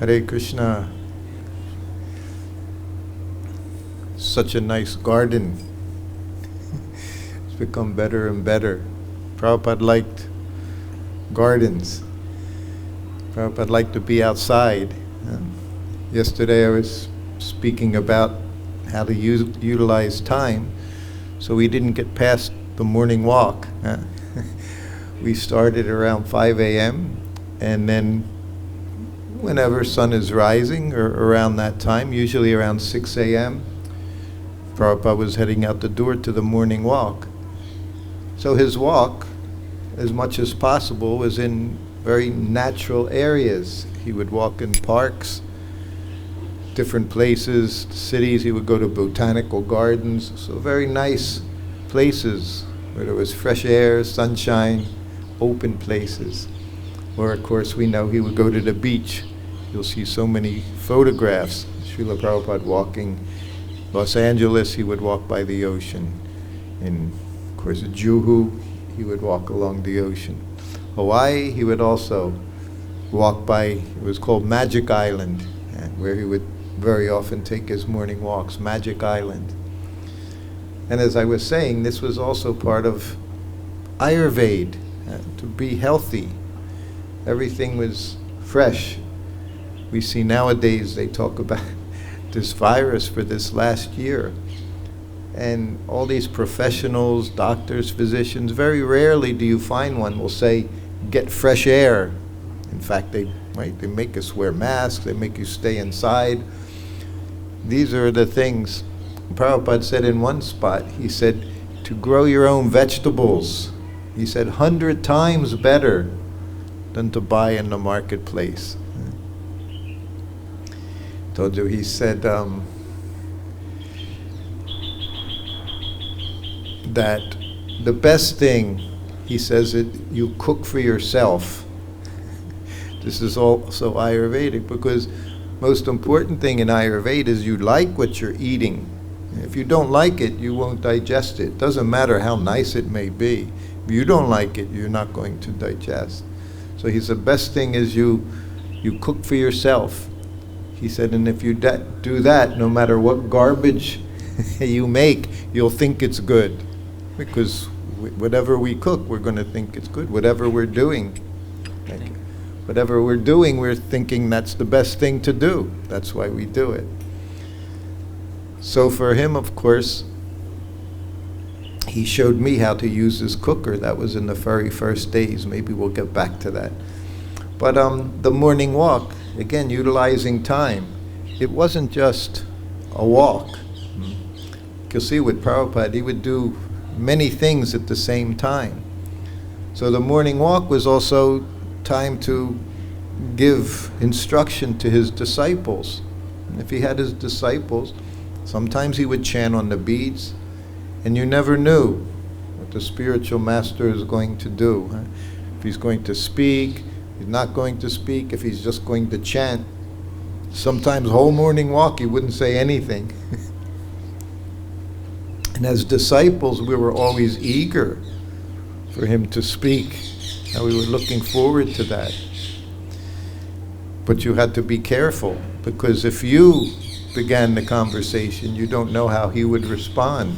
Hare Krishna. Such a nice garden. It's become better and better. Prabhupada liked gardens. Prabhupada liked to be outside. Yesterday I was speaking about how to utilize time, so we didn't get past the morning walk. We started around 5 a.m. and then whenever sun is rising, or around that time, usually around 6 a.m., Prabhupada was heading out the door to the morning walk. So his walk, as much as possible, was in very natural areas. He would walk in parks, different places, cities. He would go to botanical gardens, so very nice places where there was fresh air, sunshine, open places. Or of course we know he would go to the beach. You'll see so many photographs. Srila Prabhupada walking. Los Angeles, he would walk by the ocean. In, of course, Juhu, he would walk along the ocean. Hawaii, he would also walk by, it was called Magic Island, where he would very often take his morning walks, Magic Island. And as I was saying, this was also part of Ayurveda, to be healthy. Everything was fresh. We see nowadays they talk about this virus for this last year. And all these professionals, doctors, physicians, very rarely do you find one will say, get fresh air. In fact, they make us wear masks, they make you stay inside. These are the things. Prabhupada said in one spot, he said, to grow your own vegetables, he said, 100 times better than to buy in the marketplace. Told you, he said that the best thing, he says, that you cook for yourself. This is also Ayurvedic, because most important thing in Ayurveda is you like what you're eating. If you don't like it, you won't digest it. Doesn't matter how nice it may be. If you don't like it, you're not going to digest. So he said, the best thing is you cook for yourself. He said, and if you do that, no matter what garbage you make, you'll think it's good. Because whatever we cook, we're going to think it's good. Whatever we're doing, we're thinking that's the best thing to do. That's why we do it. So for him, of course, he showed me how to use his cooker. That was in the very first days. Maybe we'll get back to that. But the morning walk, again, utilizing time. It wasn't just a walk. You'll see with Prabhupada, he would do many things at the same time. So the morning walk was also time to give instruction to his disciples. And if he had his disciples, sometimes he would chant on the beads, and you never knew what the spiritual master is going to do. If he's going to speak, he's not going to speak, if he's just going to chant. Sometimes the whole morning walk he wouldn't say anything. And as disciples, we were always eager for him to speak, and we were looking forward to that. But you had to be careful, because if you began the conversation, you don't know how he would respond.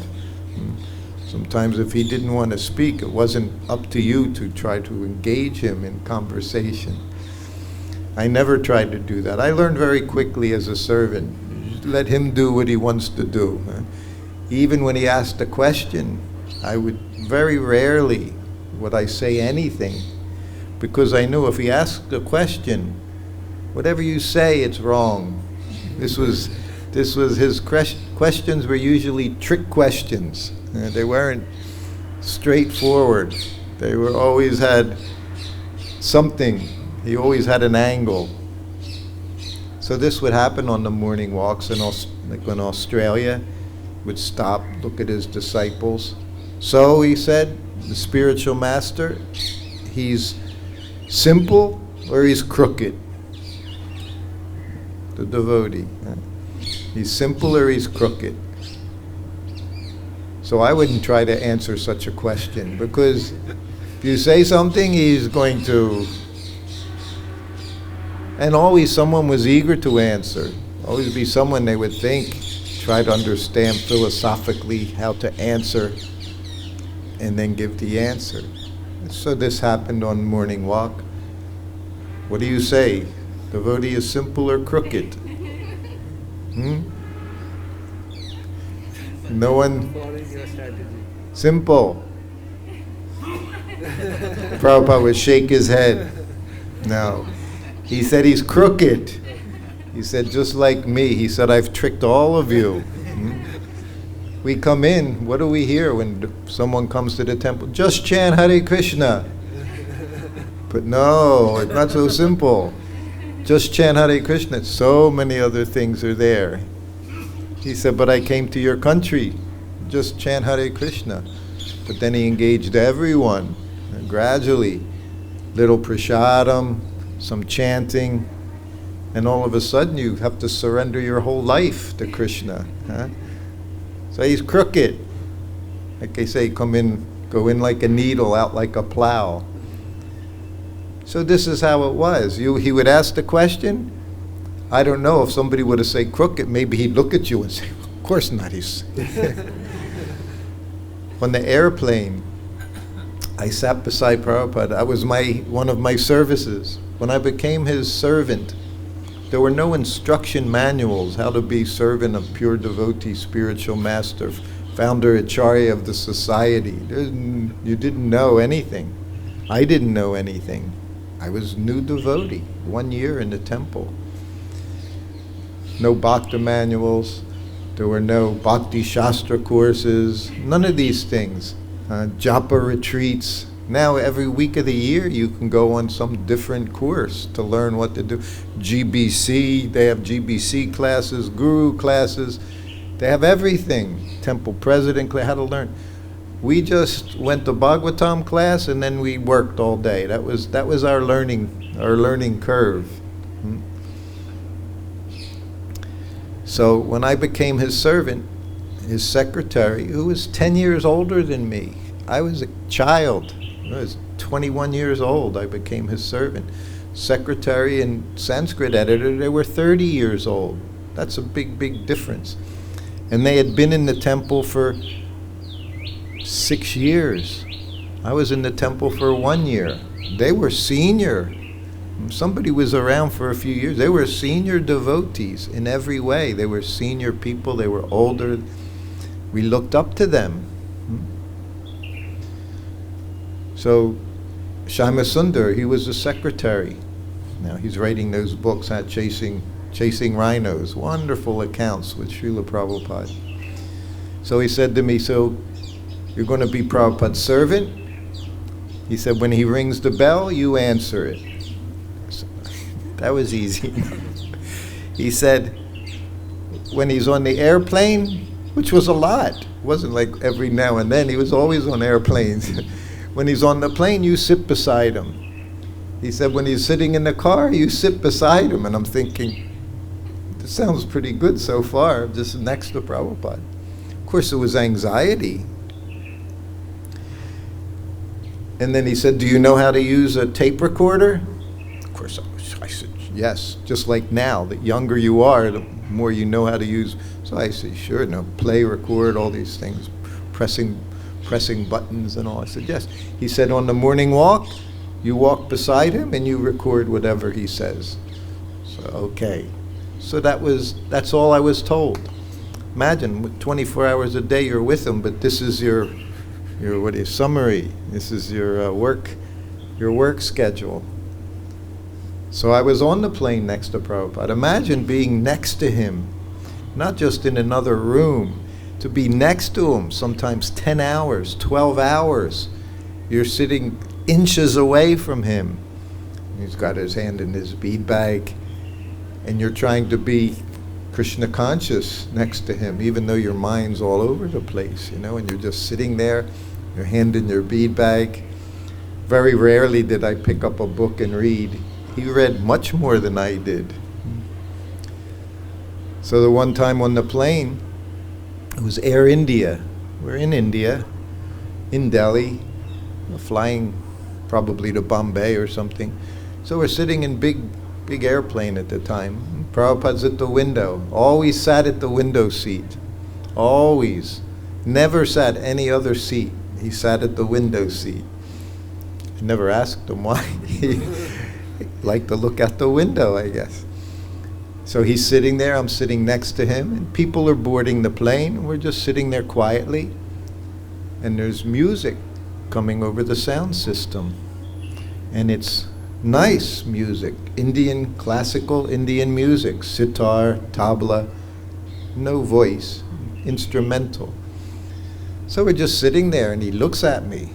Sometimes if he didn't want to speak, it wasn't up to you to try to engage him in conversation. I never tried to do that. I learned very quickly as a servant. Let him do what he wants to do. Even when he asked a question, I would very rarely would I say anything, because I knew if he asked a question, whatever you say, it's wrong. This was his questions were usually trick questions. They weren't straightforward. They were always had something. He always had an angle. So this would happen on the morning walks, like in Australia, would stop, look at his disciples. So he said, the spiritual master, he's simple or he's crooked. The devotee. He's simple or he's crooked. So I wouldn't try to answer such a question, because if you say something, he's going to And always someone was eager to answer. Always be someone they would think, try to understand philosophically how to answer, and then give the answer. So this happened on morning walk. What do you say? Devotee is simple or crooked? No one? Following your strategy. Simple. Prabhupada would shake his head. No. He said he's crooked. He said, just like me. He said, I've tricked all of you. We come in, what do we hear when someone comes to the temple? Just chant Hare Krishna. But no, it's not so simple. Just chant Hare Krishna. So many other things are there. He said, but I came to your country. Just chant Hare Krishna. But then he engaged everyone. And gradually, little prasadam, some chanting, and all of a sudden you have to surrender your whole life to Krishna. Huh? So he's crooked. Like they say, go in like a needle, out like a plow. So this is how it was. He would ask the question. I don't know, if somebody would have said crooked, maybe he'd look at you and say, of course not. He's on the airplane, I sat beside Prabhupada. That was one of my services. When I became his servant, there were no instruction manuals how to be servant of pure devotee, spiritual master, founder, acharya of the society. You didn't know anything. I didn't know anything. I was new devotee, 1 year in the temple. No bhakti manuals. There were no bhakti shastra courses. None of these things. Japa retreats. Now every week of the year you can go on some different course to learn what to do. GBC, they have GBC classes, guru classes. They have everything. Temple president class, how to learn. We just went to Bhagavatam class and then we worked all day. That was our learning curve. So when I became his servant, his secretary, who was 10 years older than me, I was a child. I was 21 years old. I became his servant. Secretary and Sanskrit editor, they were 30 years old. That's a big, big difference. And they had been in the temple for 6 years. I was in the temple for 1 year. They were senior. Somebody was around for a few years. They were senior devotees in every way. They were senior people. They were older. We looked up to them. So Shama Sundar, he was a secretary. Now he's writing those books, Chasing Rhinos, wonderful accounts with Srila Prabhupada. So he said to me, so you're going to be Prabhupada's servant? He said, when he rings the bell, you answer it. So, that was easy. He said, when he's on the airplane, which was a lot, it wasn't like every now and then, he was always on airplanes. When he's on the plane, you sit beside him. He said, when he's sitting in the car, you sit beside him. And I'm thinking, this sounds pretty good so far, just next to Prabhupada. Of course, it was anxiety. And then he said, do you know how to use a tape recorder? Of course, I said, yes. Just like now, the younger you are, the more you know how to use. So I said, sure, no, play, record, all these things, pressing buttons and all. I said, yes. He said, on the morning walk, you walk beside him and you record whatever he says. So, okay. So that's all I was told. Imagine, 24 hours a day you're with him, but this is your summary. This is your work schedule. So I was on the plane next to Prabhupada. Imagine being next to him, not just in another room, to be next to him, sometimes 10 hours, 12 hours. You're sitting inches away from him. He's got his hand in his bead bag, and you're trying to be Krishna conscious next to him, even though your mind's all over the place, and you're just sitting there, your hand in your bead bag. Very rarely did I pick up a book and read. He read much more than I did. So the one time on the plane, it was Air India. We're in India, in Delhi, flying probably to Bombay or something. So we're sitting in big big airplane at the time. Prabhupada's at the window. Always sat at the window seat. Always. Never sat any other seat. He sat at the window seat. I never asked him why. He liked to look out the window, I guess. So he's sitting there, I'm sitting next to him, and people are boarding the plane. We're just sitting there quietly, and there's music coming over the sound system. And it's nice music, Indian, classical Indian music, sitar, tabla, no voice, instrumental. So we're just sitting there, and he looks at me.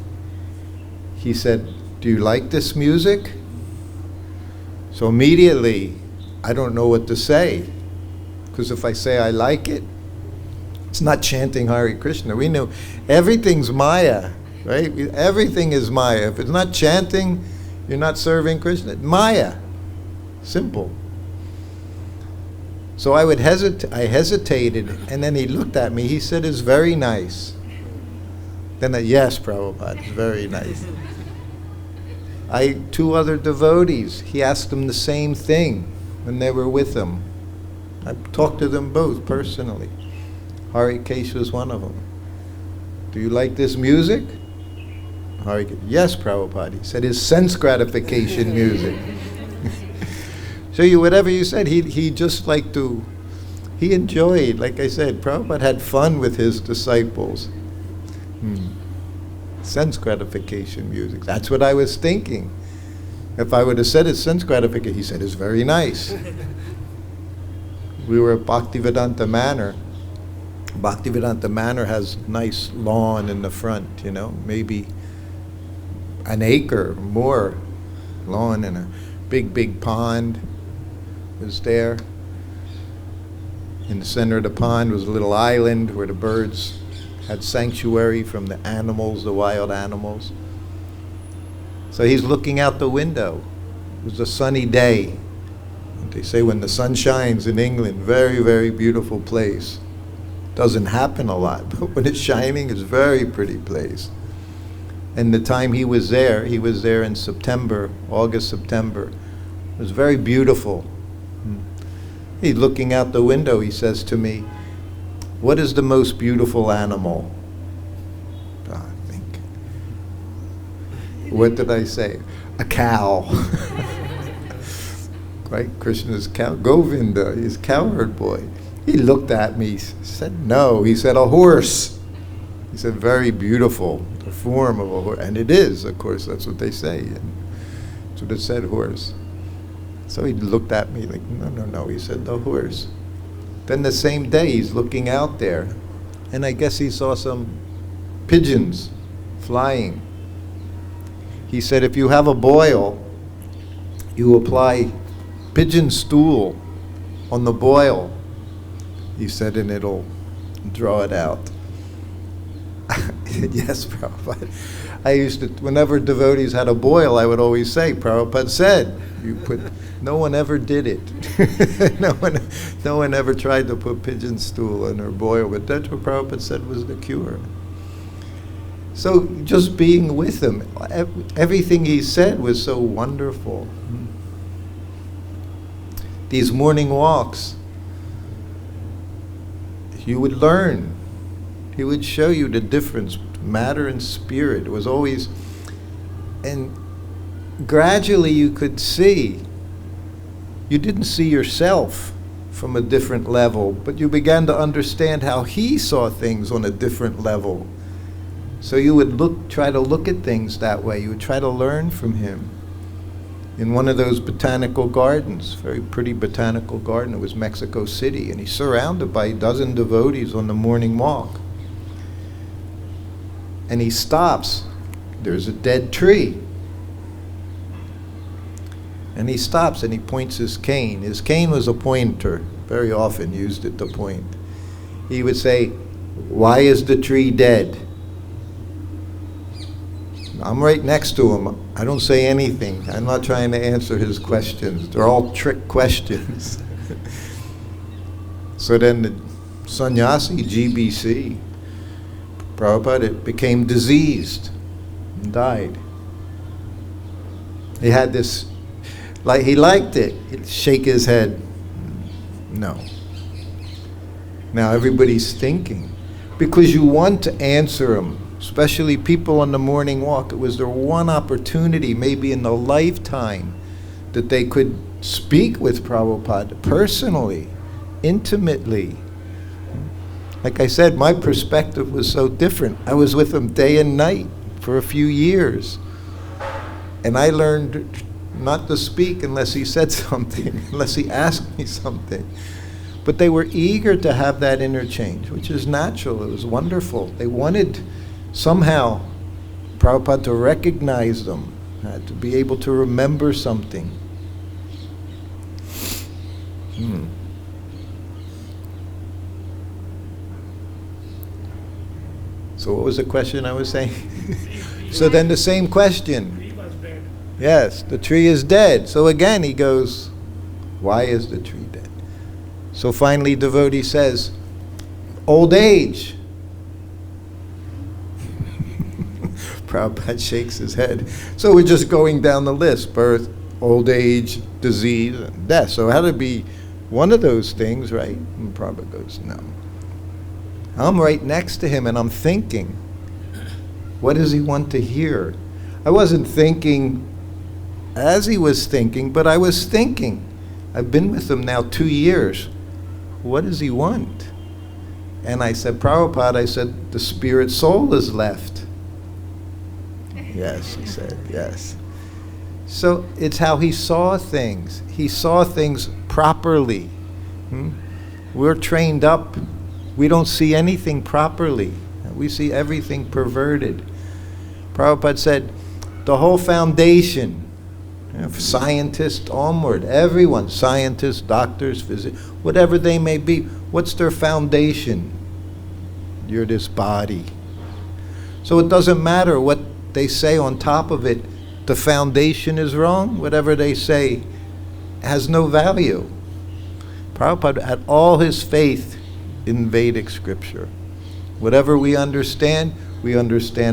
He said, "Do you like this music?" So immediately, I don't know what to say, because if I say I like it, it's not chanting Hare Krishna. We know everything's Maya, right? Everything is Maya. If it's not chanting, you're not serving Krishna. Maya. Simple. So I hesitated, and then he looked at me. He said, "It's very nice." Then yes, Prabhupada, it's very nice. Two other devotees, he asked them the same thing when they were with him. I talked to them both personally. Harikesh was one of them. "Do you like this music?" "Yes, Prabhupada." He said, "It's sense gratification music." So whatever you said, he just liked to, he enjoyed, like I said, Prabhupada had fun with his disciples. Sense gratification music. That's what I was thinking. If I would have said it's sense gratification, he said it's very nice. We were at Bhaktivedanta Manor. Bhaktivedanta Manor has nice lawn in the front, maybe an acre or more lawn, and a big pond was there. In the center of the pond was a little island where the birds had sanctuary from the animals, the wild animals. So he's looking out the window. It was a sunny day. They say when the sun shines in England, very, very beautiful place. Doesn't happen a lot, but when it's shining, it's a very pretty place. And the time he was there in September, August, September. It was very beautiful. He's looking out the window, he says to me, "What is the most beautiful animal?" I think. What did I say? A cow. Right? Krishna's cow. Govinda, his cowherd boy. He looked at me, said no. He said, "A horse." He said, "Very beautiful, the form of a horse." And it is, of course, that's what they say. And that's what it said, horse. So he looked at me like, no. He said, "The horse." Then the same day, he's looking out there, and I guess he saw some pigeons flying. He said, "If you have a boil, you apply pigeon stool on the boil," he said, "and it'll draw it out." Yes, Prabhupada. I used to, whenever devotees had a boil, I would always say, "Prabhupada said, you put." No one ever did it. No one ever tried to put pigeon stool in her boil, but that's what Prabhupada said was the cure. So just being with him, everything he said was so wonderful. These morning walks, you would learn. He would show you the difference, matter and spirit. It was always, and gradually you could see. You didn't see yourself from a different level, but you began to understand how he saw things on a different level. So you would try to look at things that way. You would try to learn from him. In one of those botanical gardens, very pretty botanical garden, it was Mexico City, and he's surrounded by a dozen devotees on the morning walk. And he stops. There's a dead tree. And he stops and he points his cane. His cane was a pointer, very often used it to point. He would say, "Why is the tree dead?" I'm right next to him. I don't say anything. I'm not trying to answer his questions. They're all trick questions. So then the sannyasi, GBC, Prabhupada, became diseased and died. He had this, Like he liked it. He'd shake his head. No. Now everybody's thinking. Because you want to answer them, especially people on the morning walk. It was their one opportunity, maybe in the lifetime, that they could speak with Prabhupada personally, intimately. Like I said, my perspective was so different. I was with him day and night for a few years. And I learned not to speak unless he said something, unless he asked me something. But they were eager to have that interchange, which is natural. It was wonderful. They wanted somehow Prabhupada to recognize them, to be able to remember something. So what was the question I was saying? So then the same question. Yes, the tree is dead. So again he goes, why is the tree dead? So finally devotee says, old age. Prabhupada shakes his head. So we're just going down the list: birth, old age, disease, and death. So it had to be one of those things, right? And Prabhupada goes, no. I'm right next to him and I'm thinking, what does he want to hear? I wasn't thinking as he was thinking, but I was thinking. I've been with him now 2 years. What does he want? And I said, Prabhupada, I said, the spirit soul is left. Yes, he said, yes. So it's how he saw things. He saw things properly. We're trained up. We don't see anything properly. We see everything perverted. Prabhupada said, the whole foundation, scientists onward, everyone, scientists, doctors, physicians, whatever they may be, what's their foundation? You're this body. So it doesn't matter what they say on top of it, the foundation is wrong. Whatever they say has no value. Prabhupada had all his faith in Vedic scripture. Whatever we understand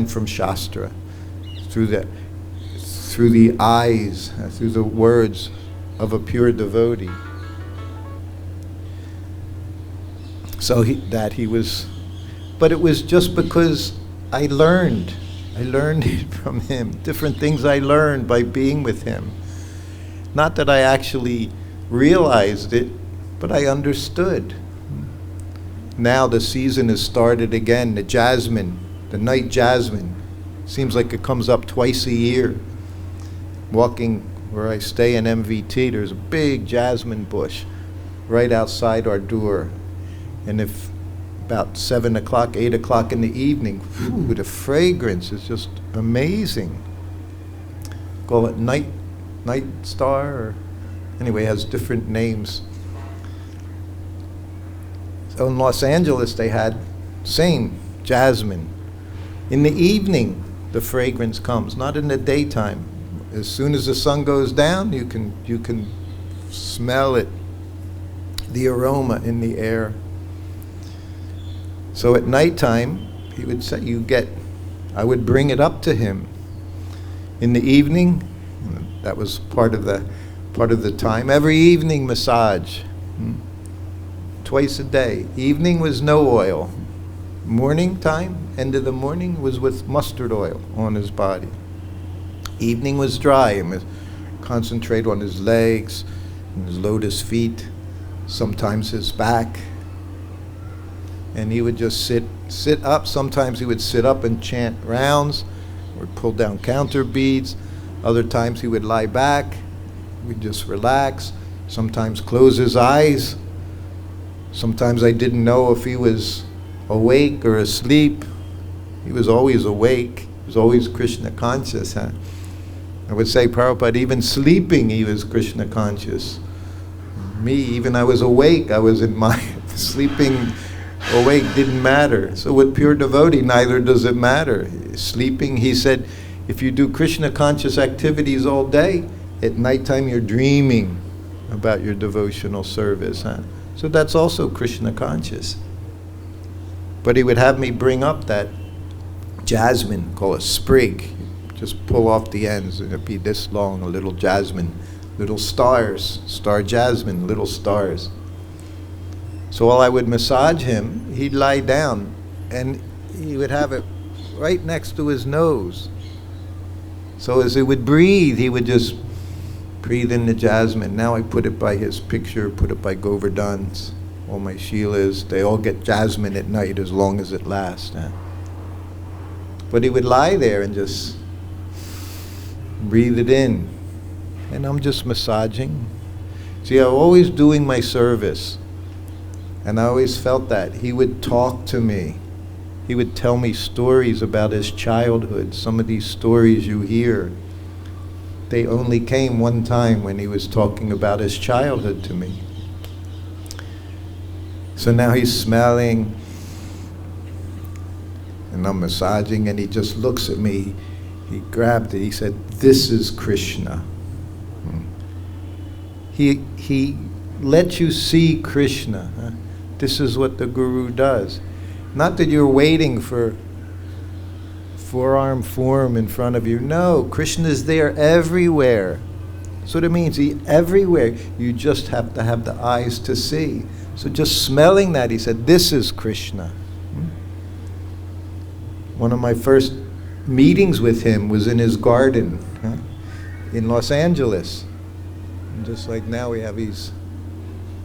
from Shastra, through the eyes, through the words of a pure devotee. So but it was just because I learned it from him. Different things I learned by being with him. Not that I actually realized it, but I understood. Now the season has started again, the jasmine, the night jasmine. Seems like it comes up twice a year. Walking where I stay in MVT, there's a big jasmine bush right outside our door. And if about 7 o'clock, 8 o'clock in the evening, the fragrance is just amazing. Call it night star, or anyway, it has different names. So in Los Angeles they had same jasmine. In the evening the fragrance comes, not in the daytime. As soon as the sun goes down, you can smell it, the aroma in the air. So at nighttime, he would say, I would bring it up to him. In the evening, that was part of the time. Every evening massage, twice a day. Evening was no oil. Morning time, end of the morning, was with mustard oil on his body. Evening was dry, and would concentrate on his legs, and his lotus feet, sometimes his back. And he would just sit up. Sometimes he would sit up and chant rounds, or pull down counter beads. Other times he would lie back. We'd just relax. Sometimes close his eyes. Sometimes I didn't know if he was awake or asleep. He was always awake. He was always Krishna conscious. I would say, Prabhupada, even sleeping he was Krishna conscious. Me, even I was awake, I was in my sleeping. Awake didn't matter. So with pure devotee, neither does it matter. Sleeping, he said, if you do Krishna conscious activities all day, at nighttime you're dreaming about your devotional service. So that's also Krishna conscious. But he would have me bring up that jasmine, call it sprig. Just pull off the ends, and it'd be this long, a little jasmine little stars, star jasmine, little stars. So while I would massage him, he'd lie down and he would have it right next to his nose. So as he would breathe, he would just breathe in the jasmine. Now I put it by his picture, put it by Govardhan's, all my Sheilas. They all get jasmine at night as long as it lasts. But he would lie there and just breathe it in. And I'm just massaging. See, I'm always doing my service. And I always felt that. He would talk to me. He would tell me stories about his childhood. Some of these stories you hear, they only came one time when he was talking about his childhood to me. So now he's smelling, and I'm massaging, and he just looks at me. He grabbed it. He said, "This is Krishna." He lets you see Krishna. Huh? This is what the Guru does. Not that you're waiting for four-arm form in front of you. No, Krishna is there everywhere. That's what it means. Everywhere. You just have to have the eyes to see. So just smelling that, he said, "This is Krishna." One of my first meetings with him was in his garden in Los Angeles. And just like now we have these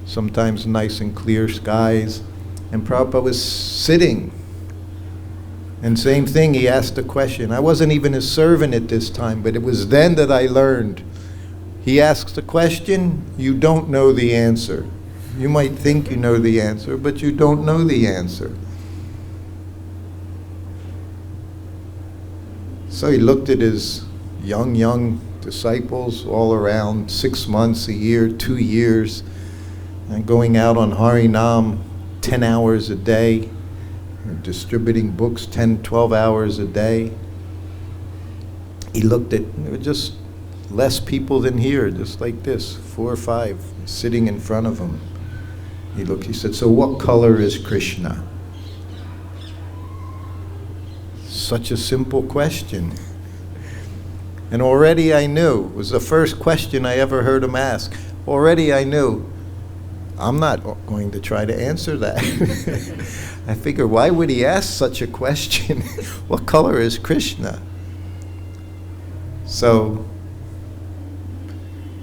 sometimes nice and clear skies. And Prabhupada was sitting. And same thing, he asked a question. I wasn't even his servant at this time, but it was then that I learned. He asks a question, you don't know the answer. You might think you know the answer, but you don't know the answer. So he looked at his young disciples all around, 6 months, a year, 2 years, and going out on Harinam 10 hours a day, distributing books 10, 12 hours a day. He looked at, there were just less people than here, just like this, 4 or 5, sitting in front of him. He looked, he said, "So what color is Krishna?" Such a simple question. And already I knew, it was the first question I ever heard him ask. Already I knew, I'm not going to try to answer that. I figured, why would he ask such a question? What color is Krishna? So,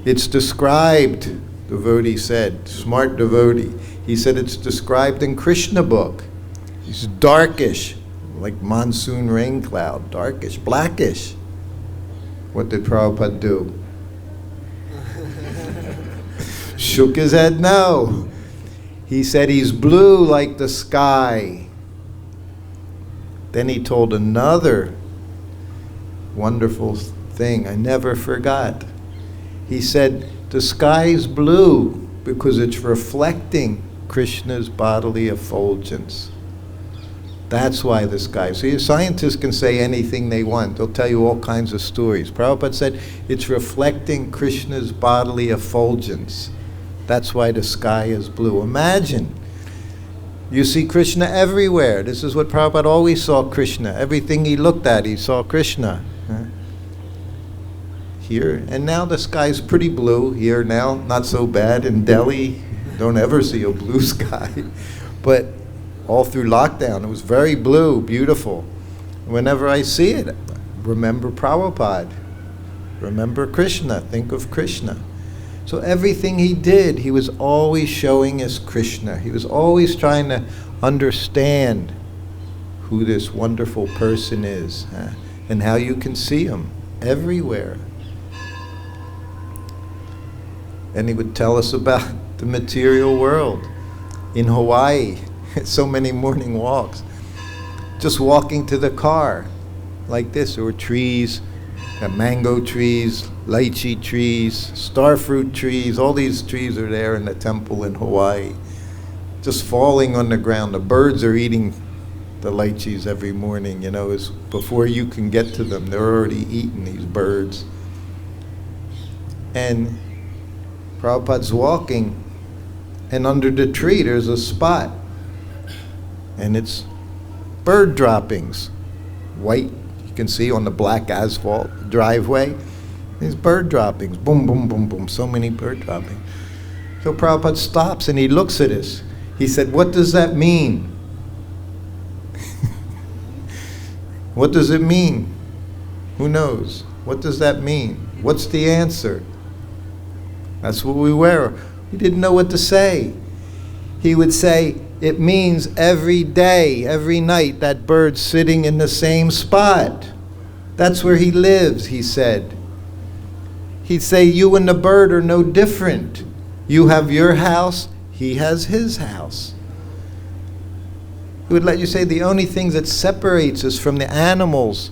it's described, devotee said, smart devotee. He said it's described in Krishna book. He's darkish, like monsoon rain cloud, darkish, blackish. What did Prabhupada do? Shook his head no. He said he's blue like the sky. Then he told another wonderful thing I never forgot. He said the sky's blue because it's reflecting Krishna's bodily effulgence. That's why the sky. See, scientists can say anything they want. They'll tell you all kinds of stories. Prabhupada said it's reflecting Krishna's bodily effulgence. That's why the sky is blue. Imagine. You see Krishna everywhere. This is what Prabhupada always saw Krishna. Everything he looked at, he saw Krishna. Here, and now the sky's pretty blue. Here now, not so bad. In Delhi, don't ever see a blue sky. But all through lockdown, it was very blue, beautiful. Whenever I see it, remember Prabhupada. Remember Krishna. Think of Krishna. So everything he did, he was always showing us Krishna. He was always trying to understand who this wonderful person is, and how you can see him everywhere. And he would tell us about the material world. In Hawaii, so many morning walks. Just walking to the car, like this, there were trees, mango trees, lychee trees, starfruit trees, all these trees are there in the temple in Hawaii. Just falling on the ground. The birds are eating the lychees every morning, you know, is before you can get to them, they're already eating these birds. And Prabhupada's walking, and under the tree there's a spot, and it's bird droppings, white, you can see on the black asphalt driveway, These bird droppings, boom, boom, boom, boom, so many bird droppings. So Prabhupada stops and he looks at us. He said, what does that mean? What does it mean? Who knows? What does that mean? What's the answer? That's what we were. We didn't know what to say. He would say, it means every day, every night, that bird's sitting in the same spot. That's where he lives, he said. He'd say, you and the bird are no different. You have your house, he has his house. He would let you say the only thing that separates us from the animals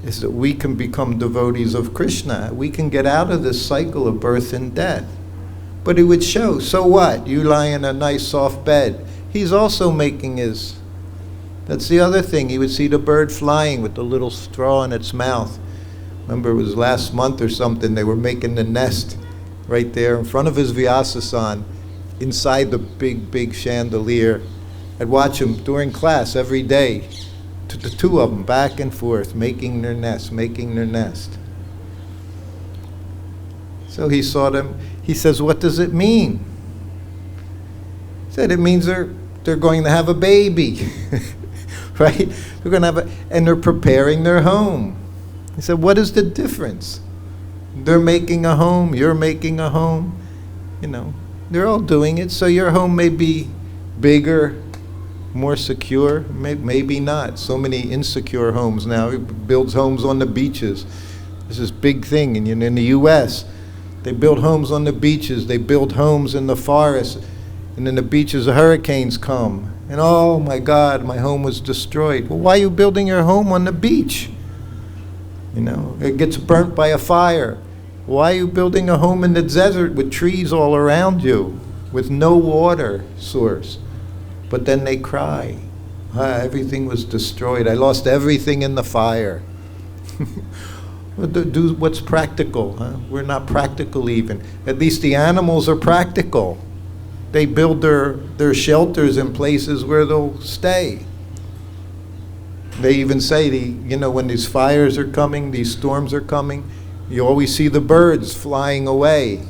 is that we can become devotees of Krishna. We can get out of this cycle of birth and death. But he would show, so what? You lie in a nice soft bed. He's also making his. That's the other thing. He would see the bird flying with the little straw in its mouth. Remember, it was last month or something, they were making the nest right there in front of his Vyasasan, inside the big, big chandelier. I'd watch him during class every day, the two of them back and forth, making their nest, making their nest. So he saw them. He says, what does it mean? He said, it means they're going to have a baby, right? They're going to have and they're preparing their home. He said, what is the difference? They're making a home, you're making a home. You know, they're all doing it, so your home may be bigger, more secure, maybe not. So many insecure homes now. He builds homes on the beaches. This is big thing in the U.S. They build homes on the beaches. They build homes in the forest. And in the beaches, the hurricanes come. And oh my God, my home was destroyed. Well, why are you building your home on the beach? You know, it gets burnt by a fire. Why are you building a home in the desert with trees all around you, with no water source? But then they cry. Everything was destroyed. I lost everything in the fire. Do what's practical. Huh? We're not practical even. At least the animals are practical. They build their shelters in places where they'll stay. They even say, when these fires are coming, these storms are coming, you always see the birds flying away.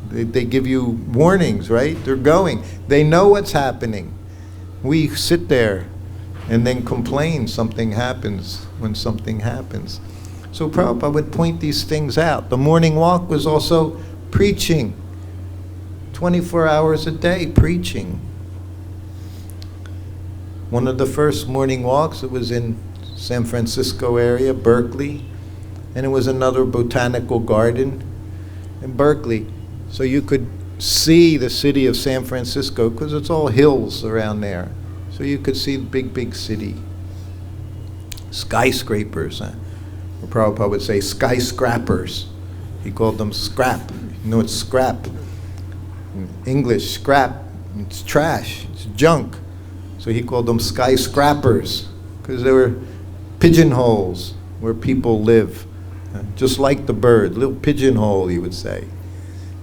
They give you warnings, right? They're going. They know what's happening. We sit there and then complain something happens when something happens. So Prabhupada would point these things out. The morning walk was also preaching. 24 hours a day preaching. One of the first morning walks, it was in San Francisco area, Berkeley, and it was another botanical garden in Berkeley. So you could see the city of San Francisco because it's all hills around there. So you could see the big, big city. Skyscrapers. Prabhupada would say skyscrapers. He called them scrap. You know it's scrap. In English, scrap. It's trash. It's junk. So he called them skyscrapers because they were pigeonholes where people live. Just like the bird, little pigeonhole, he would say.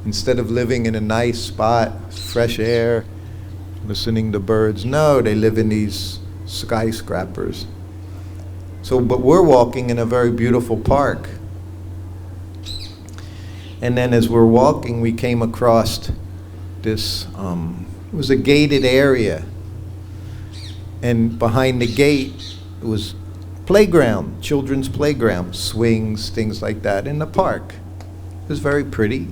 Instead of living in a nice spot, fresh air, listening to birds, no, they live in these skyscrapers. So, but we're walking in a very beautiful park. And then as we're walking, we came across this, it was a gated area. And behind the gate, it was playground, children's playground, swings, things like that in the park. It was very pretty.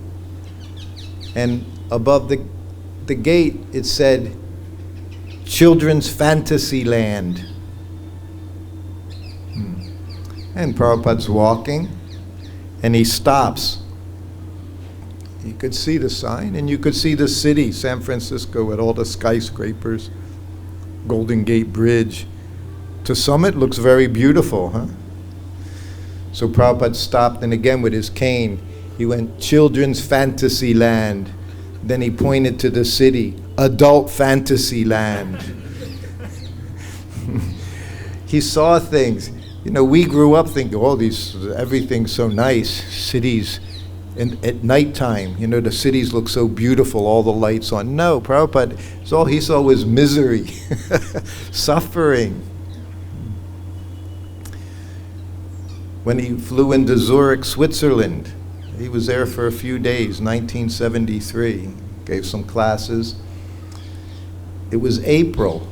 And above the gate, it said, Children's Fantasy Land. And Prabhupada's walking, and he stops. You could see the sign, and you could see the city, San Francisco, with all the skyscrapers, Golden Gate Bridge. To some, it looks very beautiful, huh? So Prabhupada stopped, and again with his cane, he went, Children's Fantasy Land. Then he pointed to the city, Adult Fantasy Land. He saw things. You know, we grew up thinking, oh, everything's so nice. Cities, and at nighttime, the cities look so beautiful, all the lights on. No, Prabhupada, all he saw was misery, suffering. When he flew into Zurich, Switzerland, He was there for a few days, 1973. Gave some classes. It was April.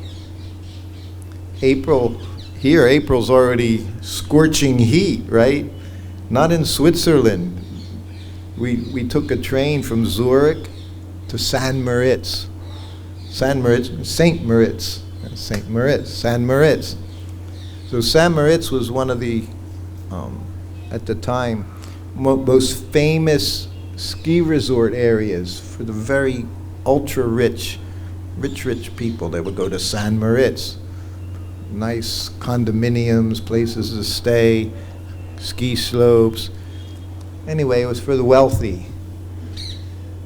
Here, April's already scorching heat, right? Not in Switzerland. We took a train from Zurich to San Moritz. San Moritz. So San Moritz was one of the, at the time, most famous ski resort areas for the very ultra-rich people. They would go to San Moritz. Nice condominiums, places to stay, ski slopes. Anyway, it was for the wealthy.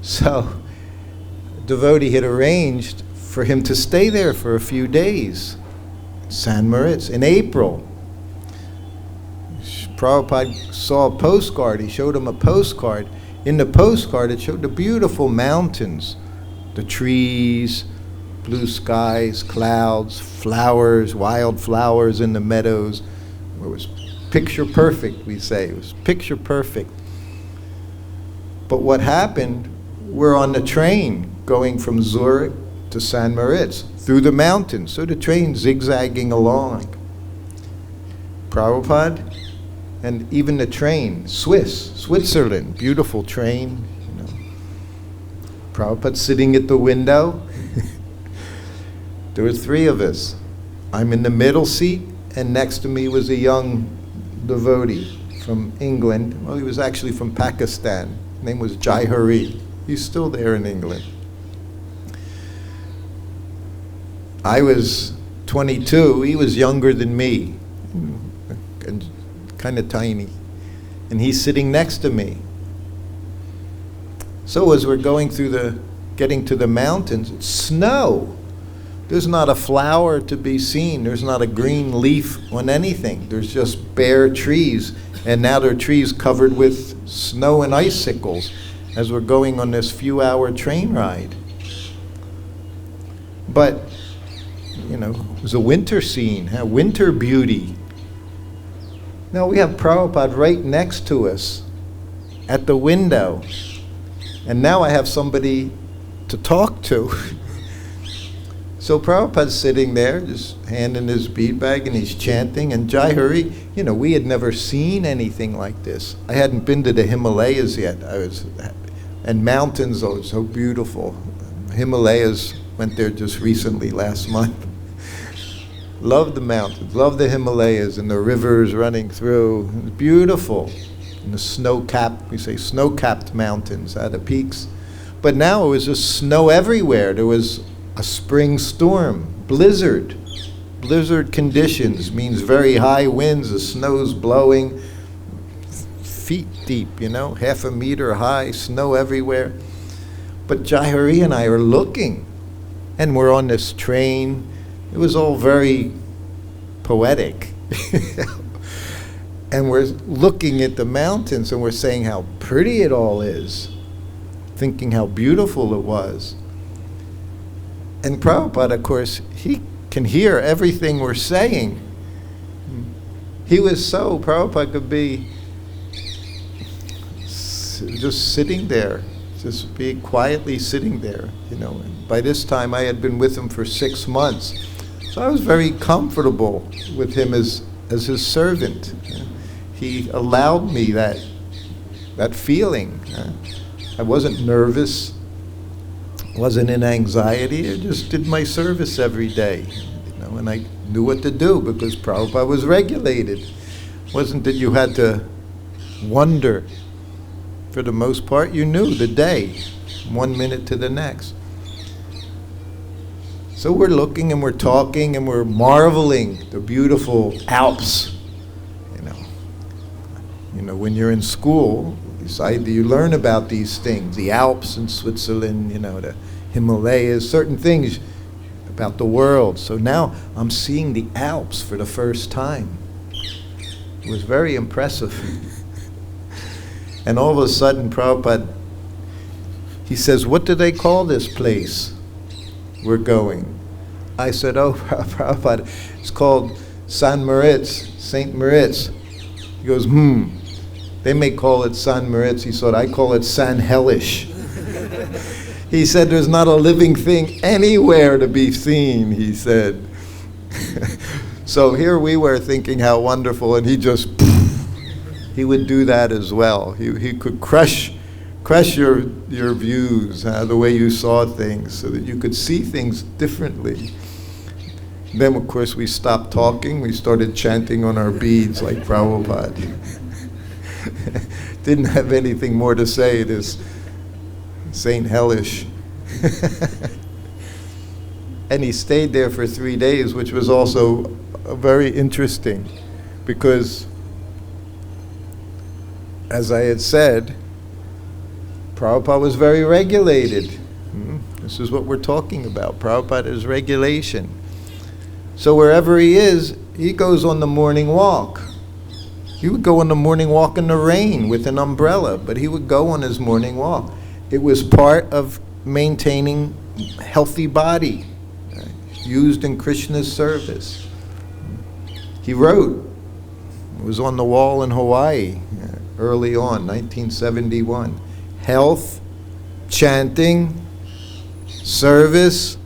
So, devotee had arranged for him to stay there for a few days. San Moritz, in April. Prabhupada saw a postcard. He showed him a postcard. In the postcard, it showed the beautiful mountains, the trees, blue skies, clouds, flowers, wild flowers in the meadows. It was picture perfect, we say. It was picture perfect. But what happened, we're on the train going from Zurich to San Moritz through the mountains. So the train zigzagging along. Prabhupada, and even the train, Switzerland, beautiful train. You know. Prabhupada sitting at the window. There were three of us. I'm in the middle seat, and next to me was a young devotee from England. Well, he was actually from Pakistan. His name was Jai Hari. He's still there in England. I was 22. He was younger than me, and kind of tiny. And he's sitting next to me. So as we're getting to the mountains, it's snow. There's not a flower to be seen. There's not a green leaf on anything. There's just bare trees. And now there are trees covered with snow and icicles as we're going on this few-hour train ride. But, you know, it was a winter scene, a winter beauty. Now we have Prabhupada right next to us at the window. And now I have somebody to talk to. So Prabhupada's sitting there, just hand in his bead bag, and he's chanting. And Jai Hari, you know, we had never seen anything like this. I hadn't been to the Himalayas yet. And mountains are so beautiful. Himalayas, went there just recently, last month. Love the mountains, love the Himalayas and the rivers running through. It's beautiful. And the snow-capped, we say snow-capped mountains at the peaks. But now it was just snow everywhere. There was a spring storm, blizzard. Blizzard conditions means very high winds, the snow's blowing feet deep, you know, 1/2 meter high, snow everywhere. But Jai Hari and I are looking, and we're on this train. It was all very poetic. And we're looking at the mountains and we're saying how pretty it all is, thinking how beautiful it was. And Prabhupada, of course, he can hear everything we're saying. Prabhupada could be just sitting there, just be quietly sitting there, you know. And by this time I had been with him for 6 months. So I was very comfortable with him as his servant. He allowed me that feeling. I wasn't nervous, wasn't in anxiety. I just did my service every day, you know, and I knew what to do because Prabhupada was regulated. It wasn't that you had to wonder. For the most part, you knew the day, 1 minute to the next. So we're looking and we're talking and we're marveling the beautiful Alps. You know, when you're in school, you learn about these things, the Alps in Switzerland, you know, the Himalayas, certain things about the world. So now I'm seeing the Alps for the first time. It was very impressive. And all of a sudden, Prabhupada, he says, "What do they call this place we're going?" I said, "Oh, Prabhupada, it's called San Moritz, St. Moritz." He goes, They may call it San Moritz. He said, I call it San Hellish. He said, there's not a living thing anywhere to be seen, he said. So here we were thinking how wonderful, and he just, he would do that as well. He could crush your views, the way you saw things, so that you could see things differently. Then, of course, we stopped talking. We started chanting on our beads like Prabhupada. Didn't have anything more to say, this Saint Hellish. And he stayed there for 3 days, which was also very interesting, because, as I had said, Prabhupada was very regulated. This is what we're talking about. Prabhupada is regulation. So wherever he is, he goes on the morning walk. He would go on the morning walk in the rain with an umbrella, but he would go on his morning walk. It was part of maintaining healthy body, used in Krishna's service. He wrote, it was on the wall in Hawaii early on, 1971, health, chanting, service,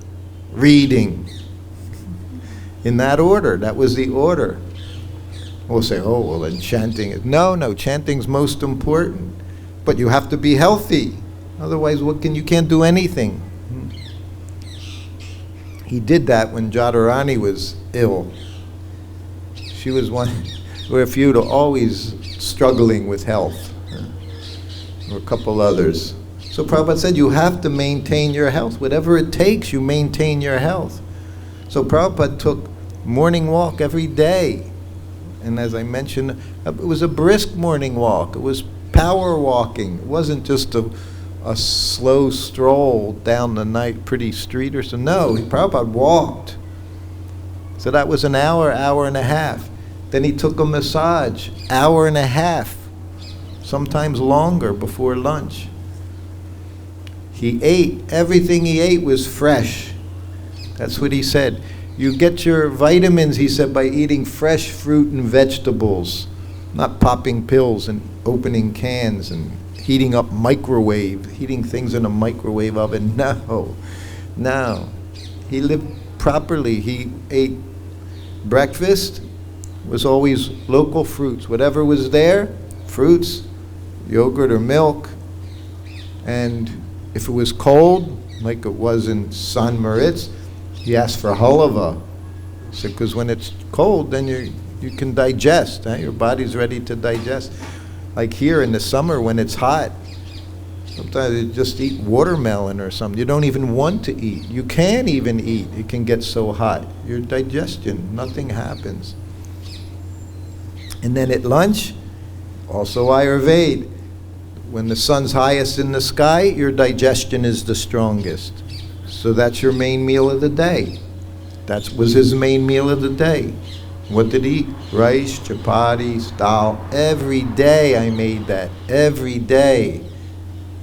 reading. In that order, that was the order. We'll say, oh, well then chanting is, no, chanting's most important. But you have to be healthy. Otherwise, you can't do anything. He did that when Jadharani was ill. She was one, there were a few always struggling with health. There were a couple others. So Prabhupada said, you have to maintain your health. Whatever it takes, you maintain your health. So Prabhupada took morning walk every day. And as I mentioned, it was a brisk morning walk. It was power walking. It wasn't just a slow stroll down the pretty street or so. No, Prabhupada walked. So that was an hour and a half. Then he took a massage, hour and a half, sometimes longer before lunch. He ate, everything he ate was fresh. That's what he said. You get your vitamins, he said, by eating fresh fruit and vegetables, not popping pills and opening cans and heating things in a microwave oven. No. He lived properly. He ate breakfast, was always local fruits. Whatever was there, fruits, yogurt or milk. And if it was cold, like it was in San Moritz, he asked for halava. So, because when it's cold, then you can digest. Your body's ready to digest. Like here in the summer when it's hot, sometimes you just eat watermelon or something. You don't even want to eat. You can't even eat. It can get so hot. Your digestion, nothing happens. And then at lunch, also Ayurveda. When the sun's highest in the sky, your digestion is the strongest. So that's your main meal of the day. That was his main meal of the day. What did he eat? Rice, chapatis, dal. Every day I made that. Every day.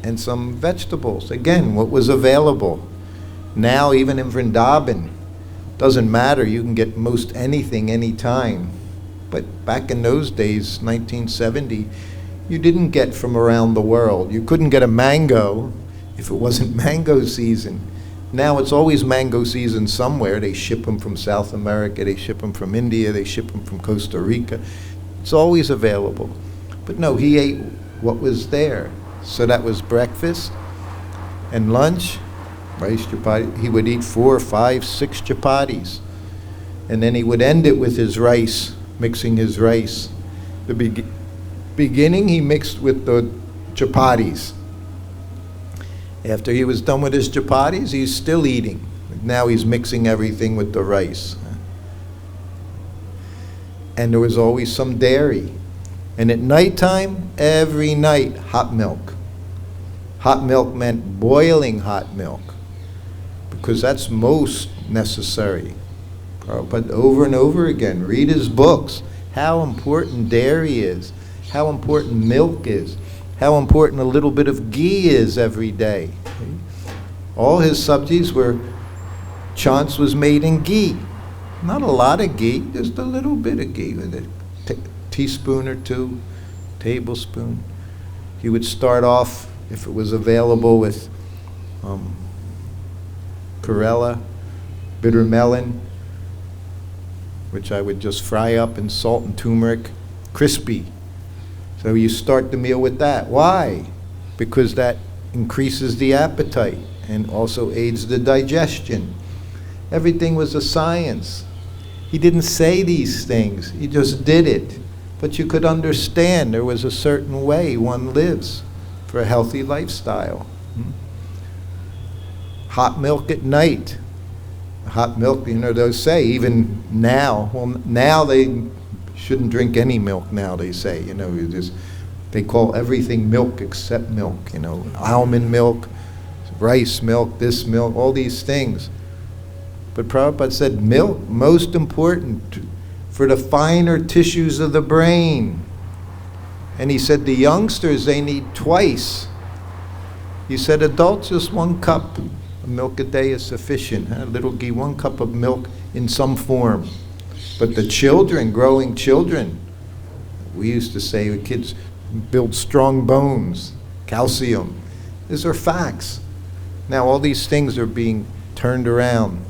And some vegetables. Again, what was available. Now, even in Vrindavan, doesn't matter. You can get most anything, anytime. But back in those days, 1970, you didn't get from around the world. You couldn't get a mango if it wasn't mango season. Now it's always mango season somewhere. They ship them from South America, they ship them from India, they ship them from Costa Rica. It's always available. But no, he ate what was there. So that was breakfast and lunch, rice chapati. He would eat 4, 5, 6 chapatis. And then he would end it with his rice, mixing his rice. The beginning he mixed with the chapatis. After he was done with his chapatis, he's still eating. Now he's mixing everything with the rice. And there was always some dairy. And at nighttime, every night, hot milk. Hot milk meant boiling hot milk, because that's most necessary. But over and over again, read his books, how important dairy is, how important milk is, how important a little bit of ghee is every day. All his sabjis were, chants was made in ghee. Not a lot of ghee, just a little bit of ghee with a teaspoon or two. tablespoon. He would start off, if it was available, with Perella, bitter melon, which I would just fry up in salt and turmeric, crispy. So you start the meal with that. Why? Because that increases the appetite and also aids the digestion. Everything was a science. He didn't say these things, he just did it. But you could understand there was a certain way one lives for a healthy lifestyle. Hot milk at night. Hot milk, they'll say, even now, well, now they shouldn't drink any milk now, they say. They call everything milk except milk, almond milk, rice milk, this milk, all these things. But Prabhupada said milk, most important for the finer tissues of the brain. And he said the youngsters, they need twice. He said adults, just 1 cup of milk a day is sufficient. A little ghee, 1 cup of milk in some form. But the children, growing children, we used to say the kids build strong bones, calcium. These are facts. Now all these things are being turned around.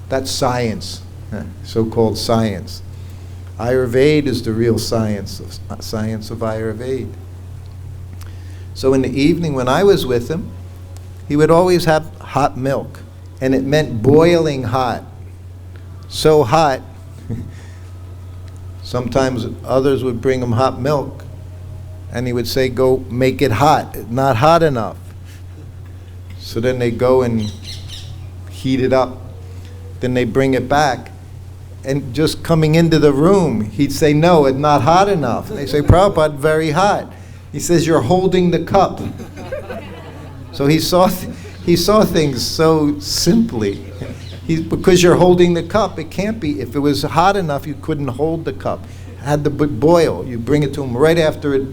That's science, so-called science. Ayurveda is the real science of Ayurveda. So in the evening when I was with him, he would always have hot milk, and it meant boiling hot. So hot, sometimes others would bring him hot milk, and he would say, go make it hot. It's not hot enough. So then they go and heat it up. Then they bring it back. And just coming into the room, he'd say, no, it's not hot enough. And they say, Prabhupada, very hot. He says, you're holding the cup. So he saw things so simply. Because you're holding the cup, it can't be. If it was hot enough, you couldn't hold the cup. It had to boil. You bring it to him right after it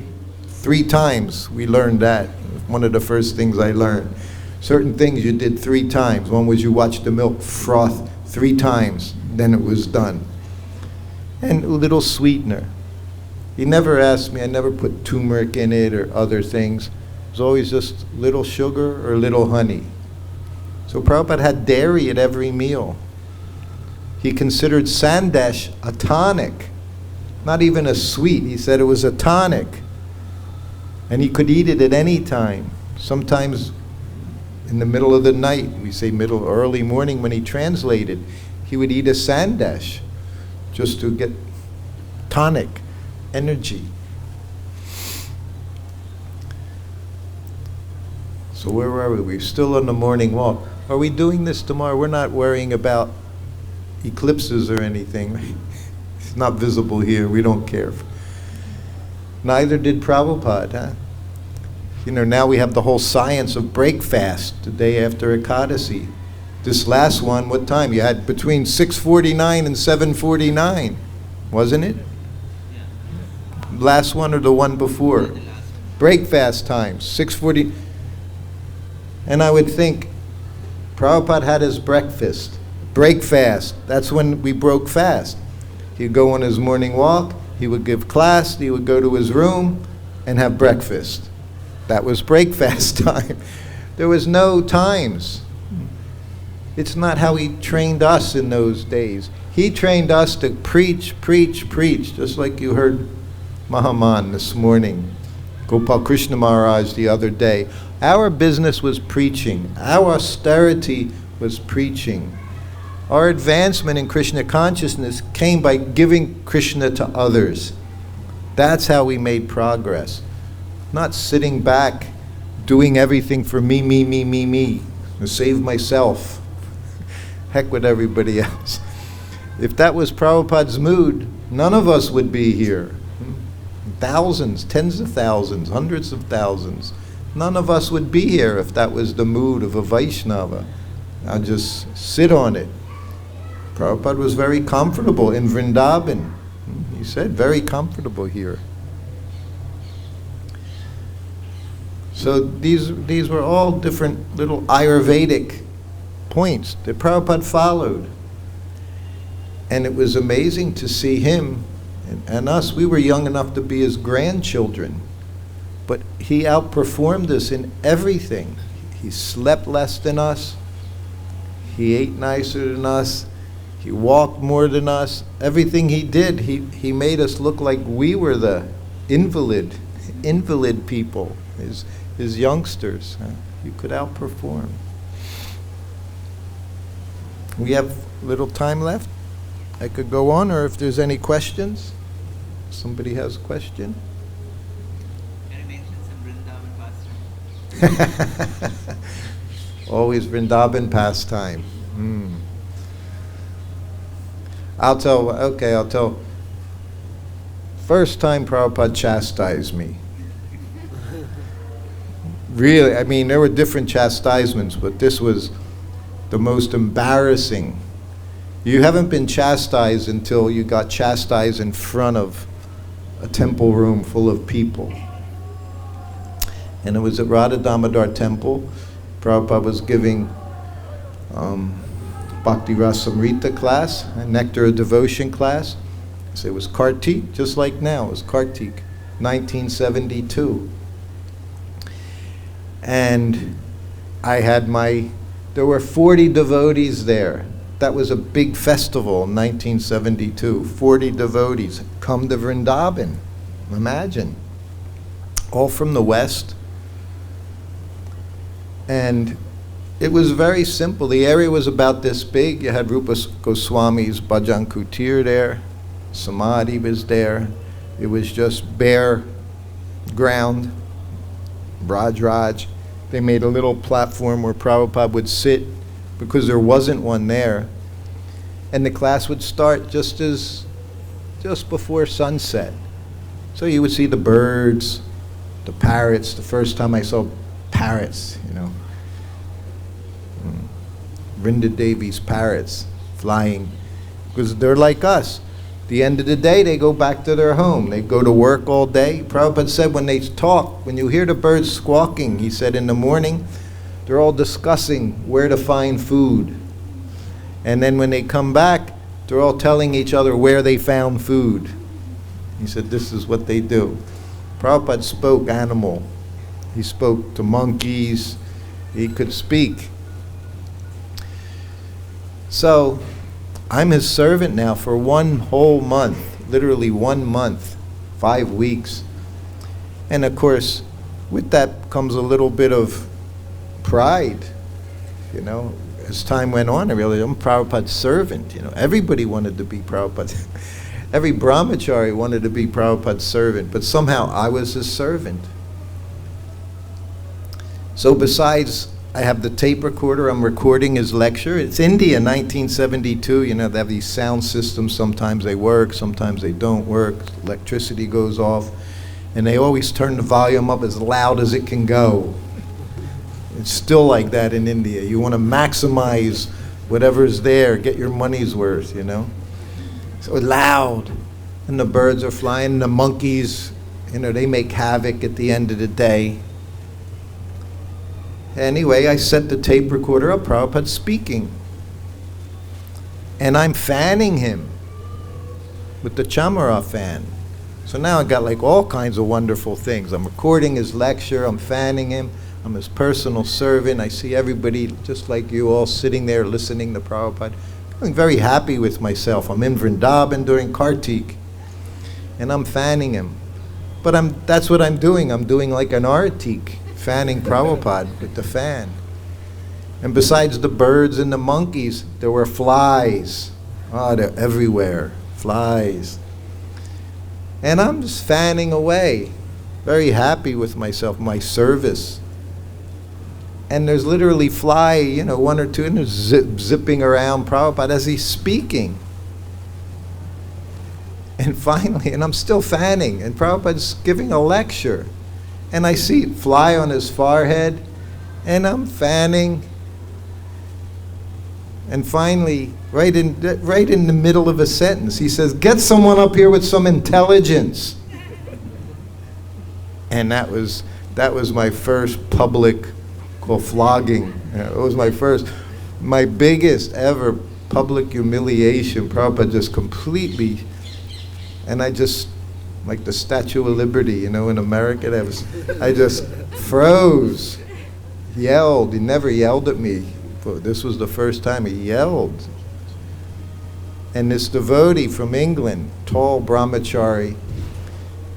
3 times. We learned that. One of the first things I learned. Certain things you did 3 times. One was you watched the milk froth 3 times, then it was done. And a little sweetener. He never asked me, I never put turmeric in it or other things. It was always just little sugar or little honey. So Prabhupada had dairy at every meal. He considered sandesh a tonic, not even a sweet. He said it was a tonic. And he could eat it at any time. Sometimes in the middle of the night, we say early morning when he translated, he would eat a sandesh just to get tonic, energy. So where are we? We're still on the morning walk. Are we doing this tomorrow? We're not worrying about eclipses or anything. It's not visible here. We don't care. Neither did Prabhupada, huh? Now we have the whole science of break fast the day after Ekadasi. This last one, what time? You had between 6:49 and 7:49, wasn't it? Last one or the one before? Break fast time, 6:40. And I would think, Prabhupada had his breakfast, break fast. That's when we broke fast. He'd go on his morning walk, he would give class, he would go to his room and have breakfast. That was break fast time. There was no times. It's not how he trained us in those days. He trained us to preach, preach, preach, just like you heard Mahaman this morning, Gopal Krishna Maharaj the other day. Our business was preaching. Our austerity was preaching. Our advancement in Krishna consciousness came by giving Krishna to others. That's how we made progress. Not sitting back, doing everything for me, me, me, me, me, to save myself. Heck with everybody else. If that was Prabhupada's mood, none of us would be here. Thousands, tens of thousands, hundreds of thousands. None of us would be here if that was the mood of a Vaishnava. I'll just sit on it. Prabhupada was very comfortable in Vrindavan. He said, very comfortable here. So these were all different little Ayurvedic points that Prabhupada followed. And it was amazing to see him And us, we were young enough to be his grandchildren. But he outperformed us in everything. He slept less than us. He ate nicer than us. He walked more than us. Everything he did, he made us look like we were the invalid people, his youngsters. You could outperform. We have little time left. I could go on, or if there's any questions. Somebody has a question? Can you mention some Vrindavan pastime? Always Vrindavan pastime. I'll tell. First time Prabhupada chastised me. Really, I mean, there were different chastisements, but this was the most embarrassing. You haven't been chastised until you got chastised in front of a temple room full of people. And it was at Radha Damodar temple. Prabhupada was giving Bhakti Rasamrita class, a Nectar of Devotion class. So it was Kartik, just like now, it was Kartik, 1972. And there were 40 devotees there. That was a big festival in 1972. 40 devotees come to Vrindavan. Imagine. All from the West. And it was very simple. The area was about this big. You had Rupa Goswami's Bhajan Kutir there. Samadhi was there. It was just bare ground. Raj. They made a little platform where Prabhupada would sit because there wasn't one there. And the class would start just before sunset. So you would see the birds, the parrots. The first time I saw parrots, Vrinda Devi's parrots flying, because they're like us. The end of the day, they go back to their home. They go to work all day. Prabhupada said when they talk, when you hear the birds squawking, he said in the morning, they're all discussing where to find food. And then when they come back, they're all telling each other where they found food. He said this is what they do. Prabhupada spoke animal. He spoke to monkeys. He could speak. So I'm his servant now for 1 whole month, literally 1 month, 5 weeks. And of course, with that comes a little bit of pride, As time went on, I realized I'm Prabhupada's servant, Everybody wanted to be Prabhupada. Every brahmachari wanted to be Prabhupada's servant, but somehow I was his servant. So besides, I have the tape recorder, I'm recording his lecture. It's India, 1972, they have these sound systems, sometimes they work, sometimes they don't work, electricity goes off, and they always turn the volume up as loud as it can go. It's still like that in India. You want to maximize whatever's there, get your money's worth, So loud, and the birds are flying, the monkeys, they make havoc at the end of the day. Anyway, I set the tape recorder up, Prabhupada's speaking. And I'm fanning him with the chamara fan. So now I got like all kinds of wonderful things. I'm recording his lecture, I'm fanning him, I'm his personal servant. I see everybody just like you all sitting there listening to Prabhupada. I'm very happy with myself. I'm in Vrindavan during Kartik, and I'm fanning him. But that's what I'm doing. I'm doing like an artik, fanning Prabhupada with the fan. And besides the birds and the monkeys, there were flies. They're everywhere, flies. And I'm just fanning away, very happy with myself, my service. And there's literally fly, 1 or 2, and they're zipping around Prabhupada as he's speaking. And finally, and I'm still fanning, and Prabhupada's giving a lecture. And I see it fly on his forehead, and I'm fanning. And finally, right in the middle of a sentence, he says, "Get someone up here with some intelligence." And that was my first public flogging. It was my biggest ever public humiliation. Prabhupada just completely. And I just, like the Statue of Liberty, in America, I just froze, yelled. He never yelled at me, but this was the first time he yelled. And this devotee from England, tall brahmachari,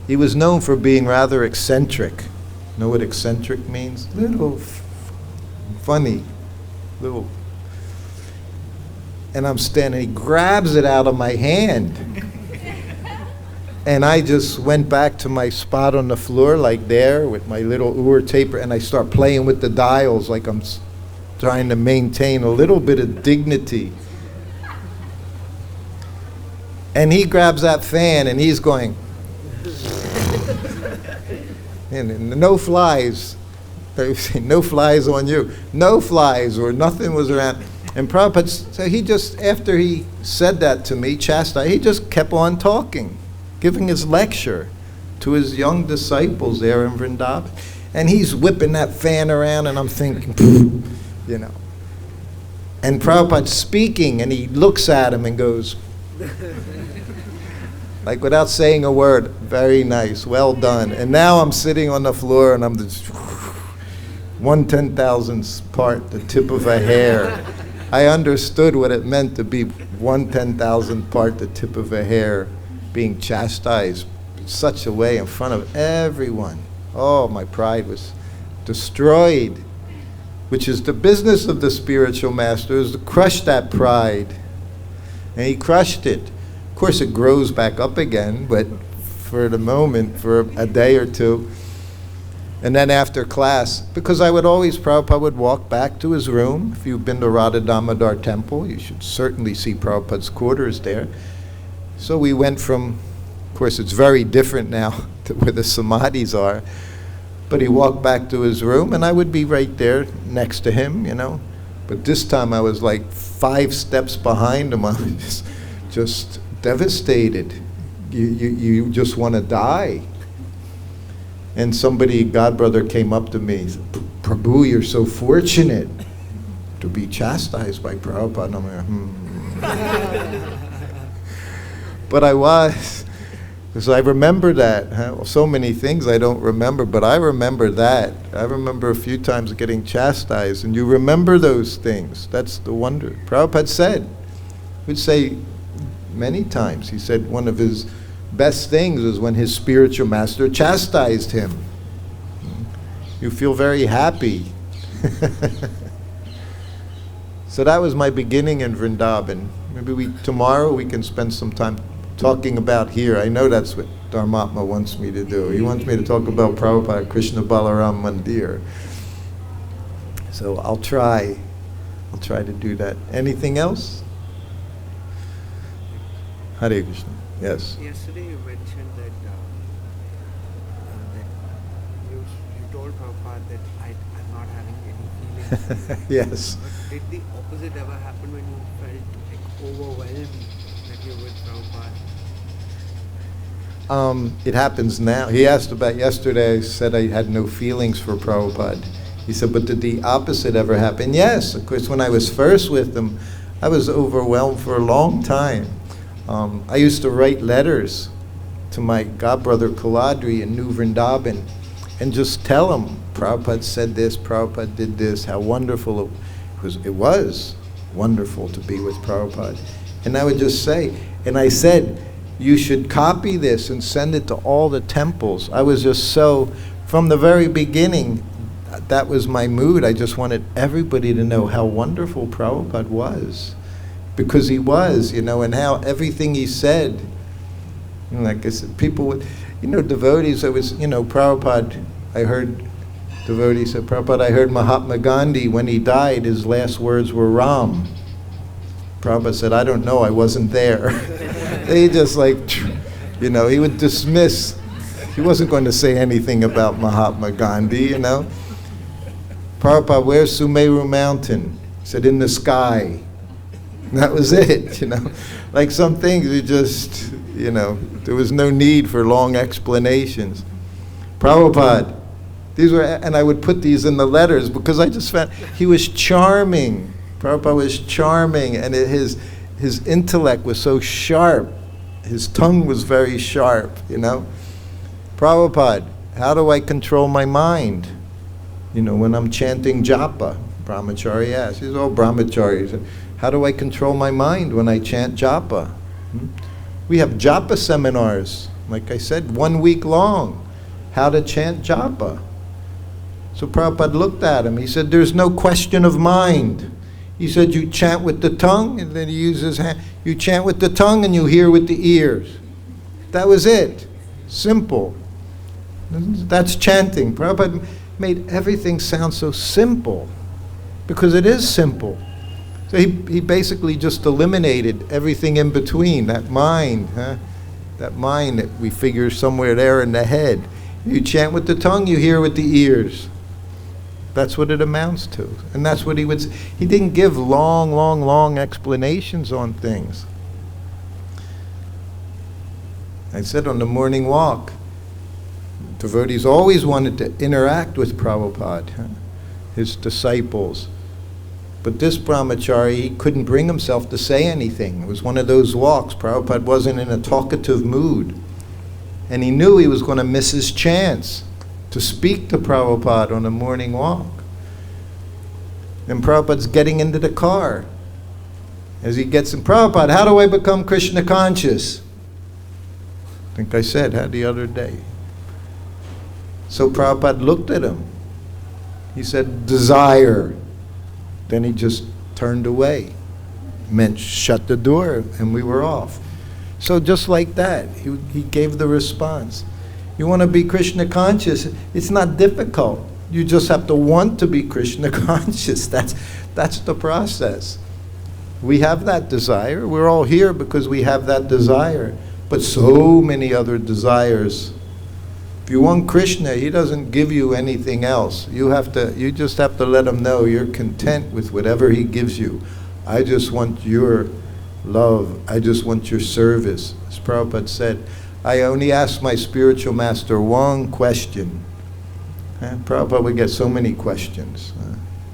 he was known for being rather eccentric. Know what eccentric means? Little funny, little. And I'm standing, he grabs it out of my hand. And I just went back to my spot on the floor, like there, with my little Ur taper, and I start playing with the dials like I'm trying to maintain a little bit of dignity. And he grabs that fan, and he's going, and no flies. No flies on you. No flies, or nothing was around. And Prabhupada, so he just, after he said that to me, chastised, he just kept on talking, giving his lecture to his young disciples there in Vrindavan. And he's whipping that fan around, and I'm thinking, And Prabhupada's speaking, and he looks at him and goes, like without saying a word, very nice, well done. And now I'm sitting on the floor, and I'm just 1/10,000th part, the tip of a hair. I understood what it meant to be 1/10,000th part, the tip of a hair, being chastised in such a way in front of everyone. Oh, my pride was destroyed, which is the business of the spiritual master, is to crush that pride. And he crushed it. Of course, it grows back up again, but for the moment, for a day or two. And then after class, because Prabhupada would walk back to his room. If you've been to Radha Damodar Temple, you should certainly see Prabhupada's quarters there. So we went from, of course it's very different now to where the samadhis are, but he walked back to his room, and I would be right there next to him, But this time I was like 5 steps behind him. I was just devastated. You just want to die. And somebody, Godbrother, came up to me, said, Prabhu, you're so fortunate to be chastised by Prabhupada. And I'm like, But I was, because I remember that. So many things I don't remember, but I remember that. I remember a few times getting chastised, and you remember those things. That's the wonder. Prabhupada said, would say many times, he said one of his best things is when his spiritual master chastised him. You feel very happy. So that was my beginning in Vrindavan. Maybe tomorrow we can spend some time talking about here. I know that's what Dharmatma wants me to do. He wants me to talk about Prabhupada Krishna Balaram Mandir. So I'll try to do that. Anything else? Hare Krishna. Yes. Yesterday you mentioned that you told Prabhupada that I'm not having any feelings. Yes. But did the opposite ever happen when you felt like overwhelmed that you're with Prabhupada? It happens now. He asked about yesterday. I said I had no feelings for Prabhupada. He said, but did the opposite ever happen? Yes. Of course, when I was first with him, I was overwhelmed for a long time. I used to write letters to my godbrother Kaladri in New Vrindavan and just tell him, Prabhupada said this, Prabhupada did this, how wonderful it was wonderful to be with Prabhupada. And I would just say, and I said, you should copy this and send it to all the temples. I was just so, from the very beginning, that was my mood. I just wanted everybody to know how wonderful Prabhupada was. Because he was, and how everything he said, like I said, people would, devotees, Prabhupada, I heard devotees say, Prabhupada, I heard Mahatma Gandhi, when he died, his last words were Ram. Prabhupada said, I don't know, I wasn't there. He just he would dismiss, he wasn't going to say anything about Mahatma Gandhi, Prabhupada, where's Sumeru Mountain? He said, in the sky. That was it, Like some things, you just, there was no need for long explanations. Prabhupada, these were, and I would put these in the letters because I just found he was charming. Prabhupada was charming, and his intellect was so sharp. his tongue was very sharp, you know. Prabhupada, how do I control my mind? You know, when I'm chanting japa, brahmachari asked. He said, oh, brahmachari. He said, how do I control my mind when I chant japa? We have japa seminars, like I said, 1 week long, how to chant japa. So Prabhupada looked at him. He said, there's no question of mind. He said, you chant with the tongue, and then he used his hand. You chant with the tongue and you hear with the ears. That was it. Simple. That's chanting. Prabhupada made everything sound so simple, because it is simple. So he basically just eliminated everything in between, that mind, that mind that we figure somewhere there in the head. You chant with the tongue, you hear with the ears. That's what it amounts to. And that's what he would say. He didn't give long explanations on things. I said on the morning walk, devotees always wanted to interact with Prabhupada, his disciples. But this brahmachari, he couldn't bring himself to say anything. It was one of those walks. Prabhupada wasn't in a talkative mood. And he knew he was going to miss his chance to speak to Prabhupada on a morning walk. And Prabhupada's getting into the car. As he gets in, Prabhupada, how do I become Krishna conscious? I think I said that the other day. So Prabhupada looked at him. He said, desire. Then he just turned away. Meant shut the door, and we were off. So just like that, he gave the response. You want to be Krishna conscious, it's not difficult. You just have to want to be Krishna conscious. That's the process. We have that desire. We're all here because we have that desire. But so many other desires. If you want Krishna, he doesn't give you anything else. You just have to let him know you're content with whatever he gives you. I just want your love. I just want your service. As Prabhupada said, I only asked my spiritual master one question. Prabhupada would get so many questions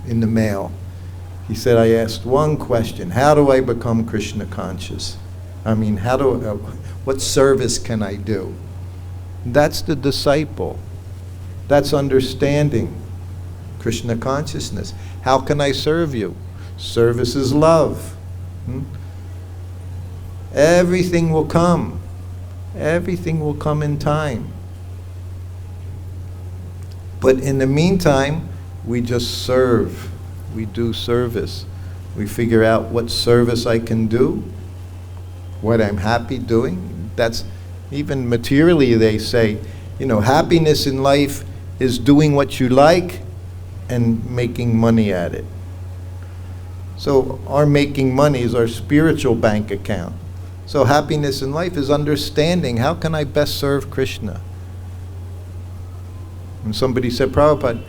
in the mail. He said, I asked one question. How do I become Krishna conscious? I mean, what service can I do? That's the disciple. That's understanding Krishna consciousness. How can I serve you? Service is love. Everything will come. Everything will come in time. But in the meantime, we just serve. We do service. We figure out what service I can do, what I'm happy doing. That's even materially, they say, happiness in life is doing what you like and making money at it. So our making money is our spiritual bank account. So happiness in life is understanding, how can I best serve Krishna? And somebody said, Prabhupada,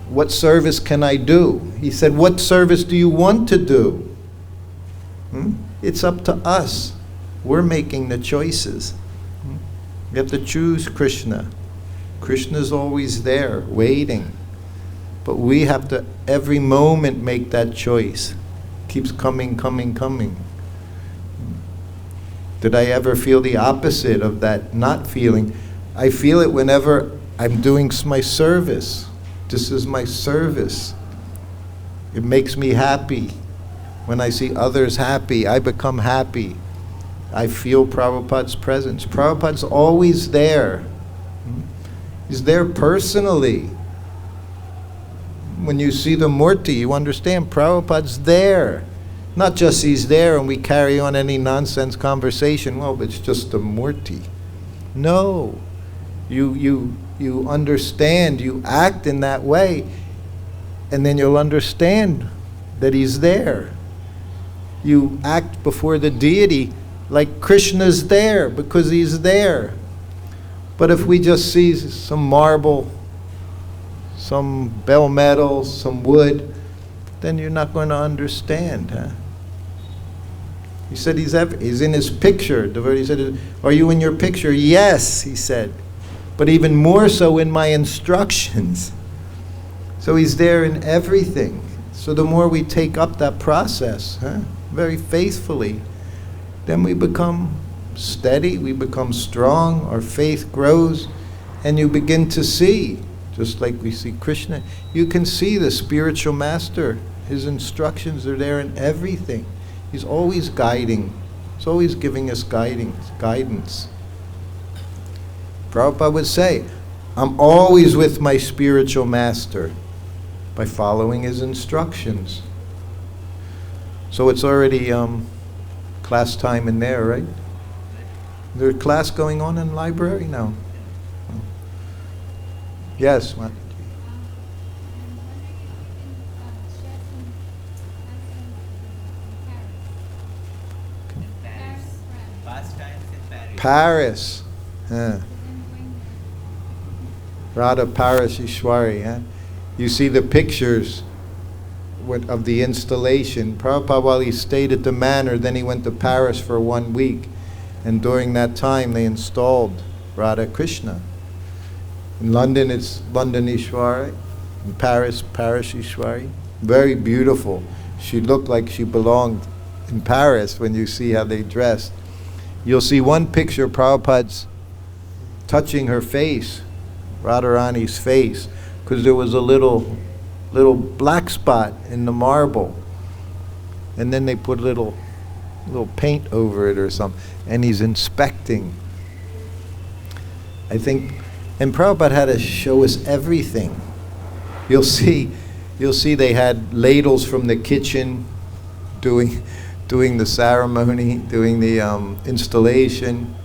what service can I do? He said, what service do you want to do? It's up to us. We're making the choices. You have to choose Krishna. Krishna's always there, waiting. But we have to, every moment, make that choice. Keeps coming. Did I ever feel the opposite of that not feeling? I feel it whenever I'm doing my service. This is my service. It makes me happy. When I see others happy, I become happy. I feel Prabhupada's presence. Prabhupada's always there. He's there personally. When you see the Murti, you understand Prabhupada's there. Not just he's there and we carry on any nonsense conversation. Well, it's just a Murti. No. You understand, you act in that way, and then you'll understand that he's there. You act before the deity like Krishna's there because he's there. But if we just see some marble, some bell metal, some wood, then you're not going to understand. He said he's in his picture. The devotee said, are you in your picture? Yes, he said. But even more so in my instructions. So he's there in everything. So the more we take up that process, very faithfully, then we become steady, we become strong, our faith grows, and you begin to see, just like we see Krishna, you can see the spiritual master. His instructions are there in everything. He's always guiding. He's always giving us guidance. Prabhupada would say, I'm always with my spiritual master by following his instructions. So it's already class time in there, right? There's class going on in the library now. Yes, Mataji. Pastimes in Paris. Paris. Huh. Radha Paris Ishwari. Huh? You see the pictures of the installation. Prabhupada, while he stayed at the manor, then he went to Paris for 1 week. And during that time, they installed Radha Krishna. In London, it's London Ishwari. In Paris, Paris Ishwari. Very beautiful. She looked like she belonged in Paris when you see how they dressed. You'll see one picture, Prabhupada's touching her face, Radharani's face, because there was a little black spot in the marble. And then they put a little paint over it or something. And he's inspecting. I think, and Prabhupada had to show us everything. You'll see they had ladles from the kitchen doing the ceremony, doing the installation.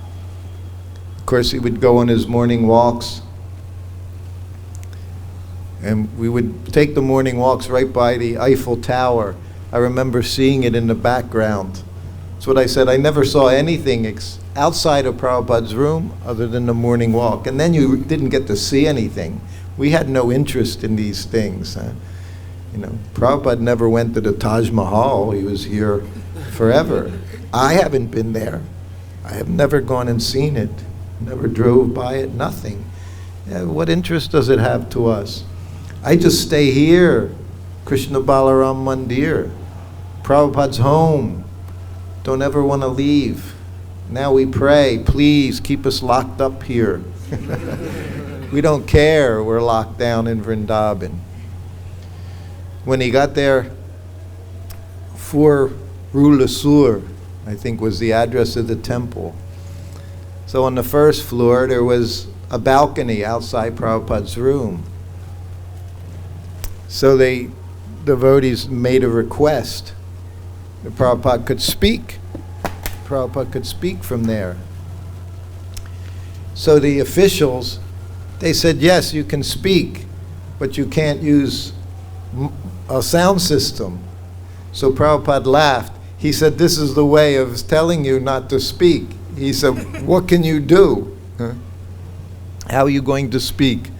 Of course, he would go on his morning walks. And we would take the morning walks right by the Eiffel Tower. I remember seeing it in the background. That's what I said. I never saw anything outside of Prabhupada's room other than the morning walk. And then you didn't get to see anything. We had no interest in these things. You know, Prabhupada never went to the Taj Mahal. He was here forever. I haven't been there. I have never gone and seen it. Never drove by it, nothing. Yeah, what interest does it have to us? I just stay here, Krishna Balaram Mandir, Prabhupada's home. Don't ever want to leave. Now we pray, please keep us locked up here. We don't care, we're locked down in Vrindavan. When he got there, 4 Rue Le Sour, I think was the address of the temple. So on the first floor, there was a balcony outside Prabhupada's room. So the devotees made a request that Prabhupada could speak. Prabhupada could speak from there. So the officials, they said, yes, you can speak, but you can't use a sound system. So Prabhupada laughed. He said, this is the way of telling you not to speak. He said, what can you do? Huh? How are you going to speak?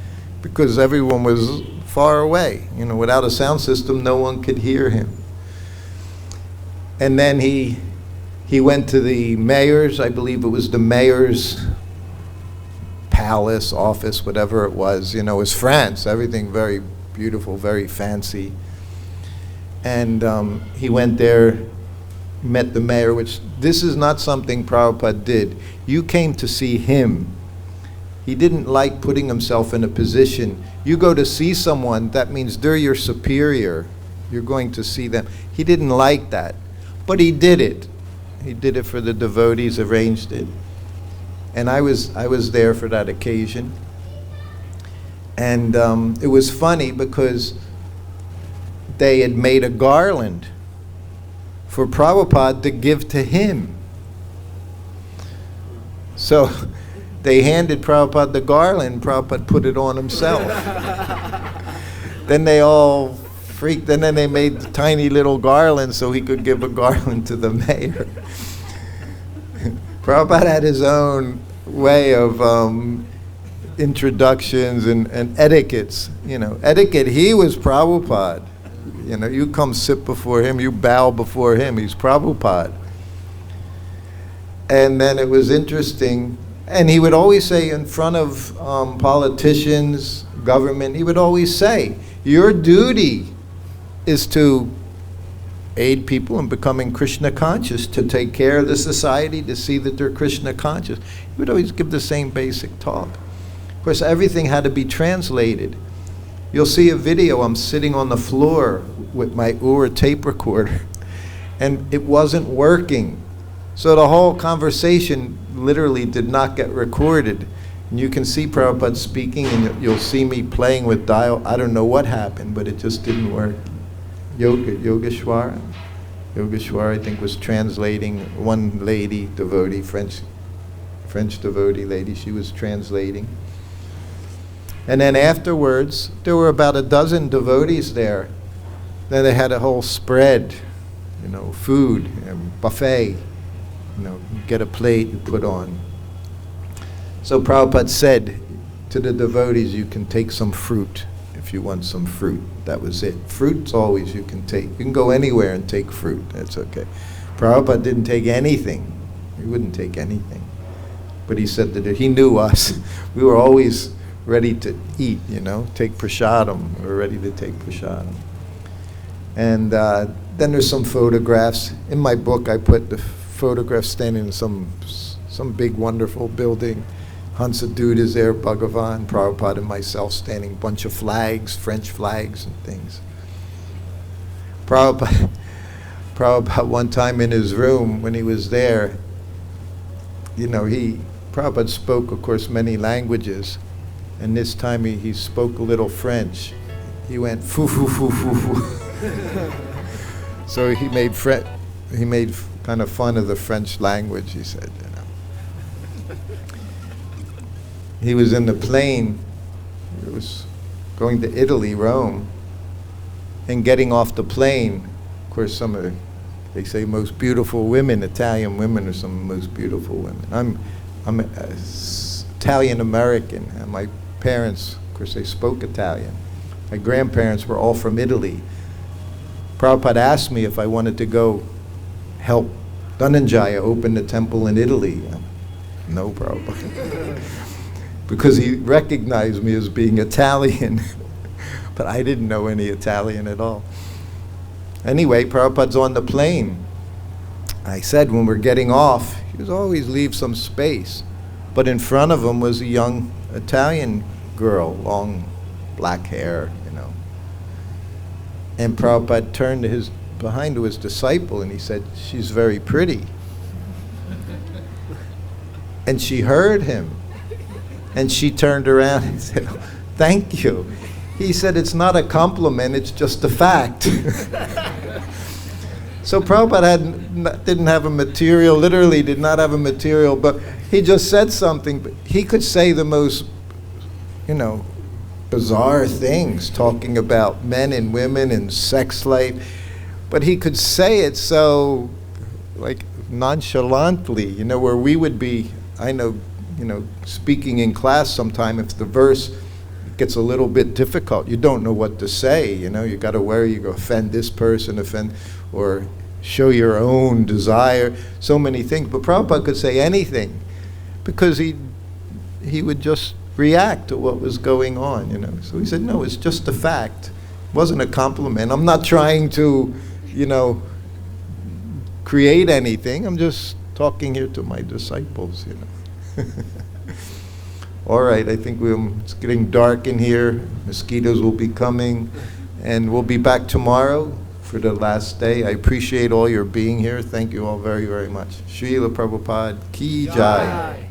Because everyone was far away. You know, without a sound system, no one could hear him. And then he went to the mayor's, I believe it was the mayor's palace, office, whatever it was. You know, it was France, everything very beautiful, very fancy. And he went there, met the mayor, which this is not something Prabhupada did. You came to see him. He didn't like putting himself in a position. You go to see someone, that means they're your superior. You're going to see them. He didn't like that. But he did it. He did it for the devotees, arranged it. And I was there for that occasion. And it was funny because they had made a garland for Prabhupada to give to him. So they handed Prabhupada the garland, Prabhupada put it on himself. Then they all freaked, and then they made the tiny little garland so he could give a garland to the mayor. Prabhupada had his own way of introductions and etiquettes. You know, etiquette, he was Prabhupada. You know, you come sit before him, you bow before him, he's Prabhupada. And then it was interesting. And he would always say in front of politicians, government, he would always say, your duty is to aid people in becoming Krishna conscious, to take care of the society, to see that they're Krishna conscious. He would always give the same basic talk. Of course, everything had to be translated. You'll see a video, I'm sitting on the floor with my tape recorder, and it wasn't working. So the whole conversation literally did not get recorded. And you can see Prabhupada speaking, and you'll see me playing with dial. I don't know what happened, but it just didn't work. Yogeshwar, I think, was translating. One lady, devotee, French devotee lady, she was translating. And then afterwards, there were about a dozen devotees there. Then they had a whole spread, food, and buffet. Get a plate and put on. So Prabhupada said to the devotees, you can take some fruit if you want some fruit. That was it. Fruit's always you can take. You can go anywhere and take fruit. That's okay. Prabhupada didn't take anything. He wouldn't take anything. But he said that he knew us. We were always ready to eat, take prasadam. We were ready to take prasadam. And then there's some photographs. In my book, I put the photograph standing in some big, wonderful building. Hansadut is there, Bhagavan, Prabhupada, and myself standing, bunch of flags, French flags and things. Prabhupada one time in his room, when he was there, Prabhupada spoke, of course, many languages, and this time he spoke a little French. He went, foo, foo, foo, foo, foo. So he made kind of fun of the French language, he said, He was in the plane, he was going to Italy, Rome, and getting off the plane, of course they say most beautiful women, Italian women are some of the most beautiful women. I'm Italian American, and my parents, of course they spoke Italian. My grandparents were all from Italy. Prabhupada asked me if I wanted to go help Dhananjaya open the temple in Italy. No, Prabhupada. Because he recognized me as being Italian. But I didn't know any Italian at all. Anyway, Prabhupada's on the plane. I said when we're getting off, he would always leave some space. But in front of him was a young Italian girl, long black hair, And Prabhupada turned behind to his disciple and he said, she's very pretty. And she heard him. And she turned around and said, thank you. He said, it's not a compliment, it's just a fact. So Prabhupada didn't have a material, literally did not have a material, but he just said something. But he could say the most, bizarre things, talking about men and women and sex life. But he could say it so, nonchalantly, where we would be, speaking in class sometime, if the verse gets a little bit difficult, you don't know what to say, you got to worry, you go offend this person, or show your own desire, so many things. But Prabhupada could say anything, because he would just react to what was going on, So he said, no, it's just a fact. It wasn't a compliment. I'm not trying to, create anything. I'm just talking here to my disciples, All right, I think it's getting dark in here. Mosquitoes will be coming, and we'll be back tomorrow for the last day. I appreciate all your being here. Thank you all very, very much. Srila Prabhupada Ki Jai.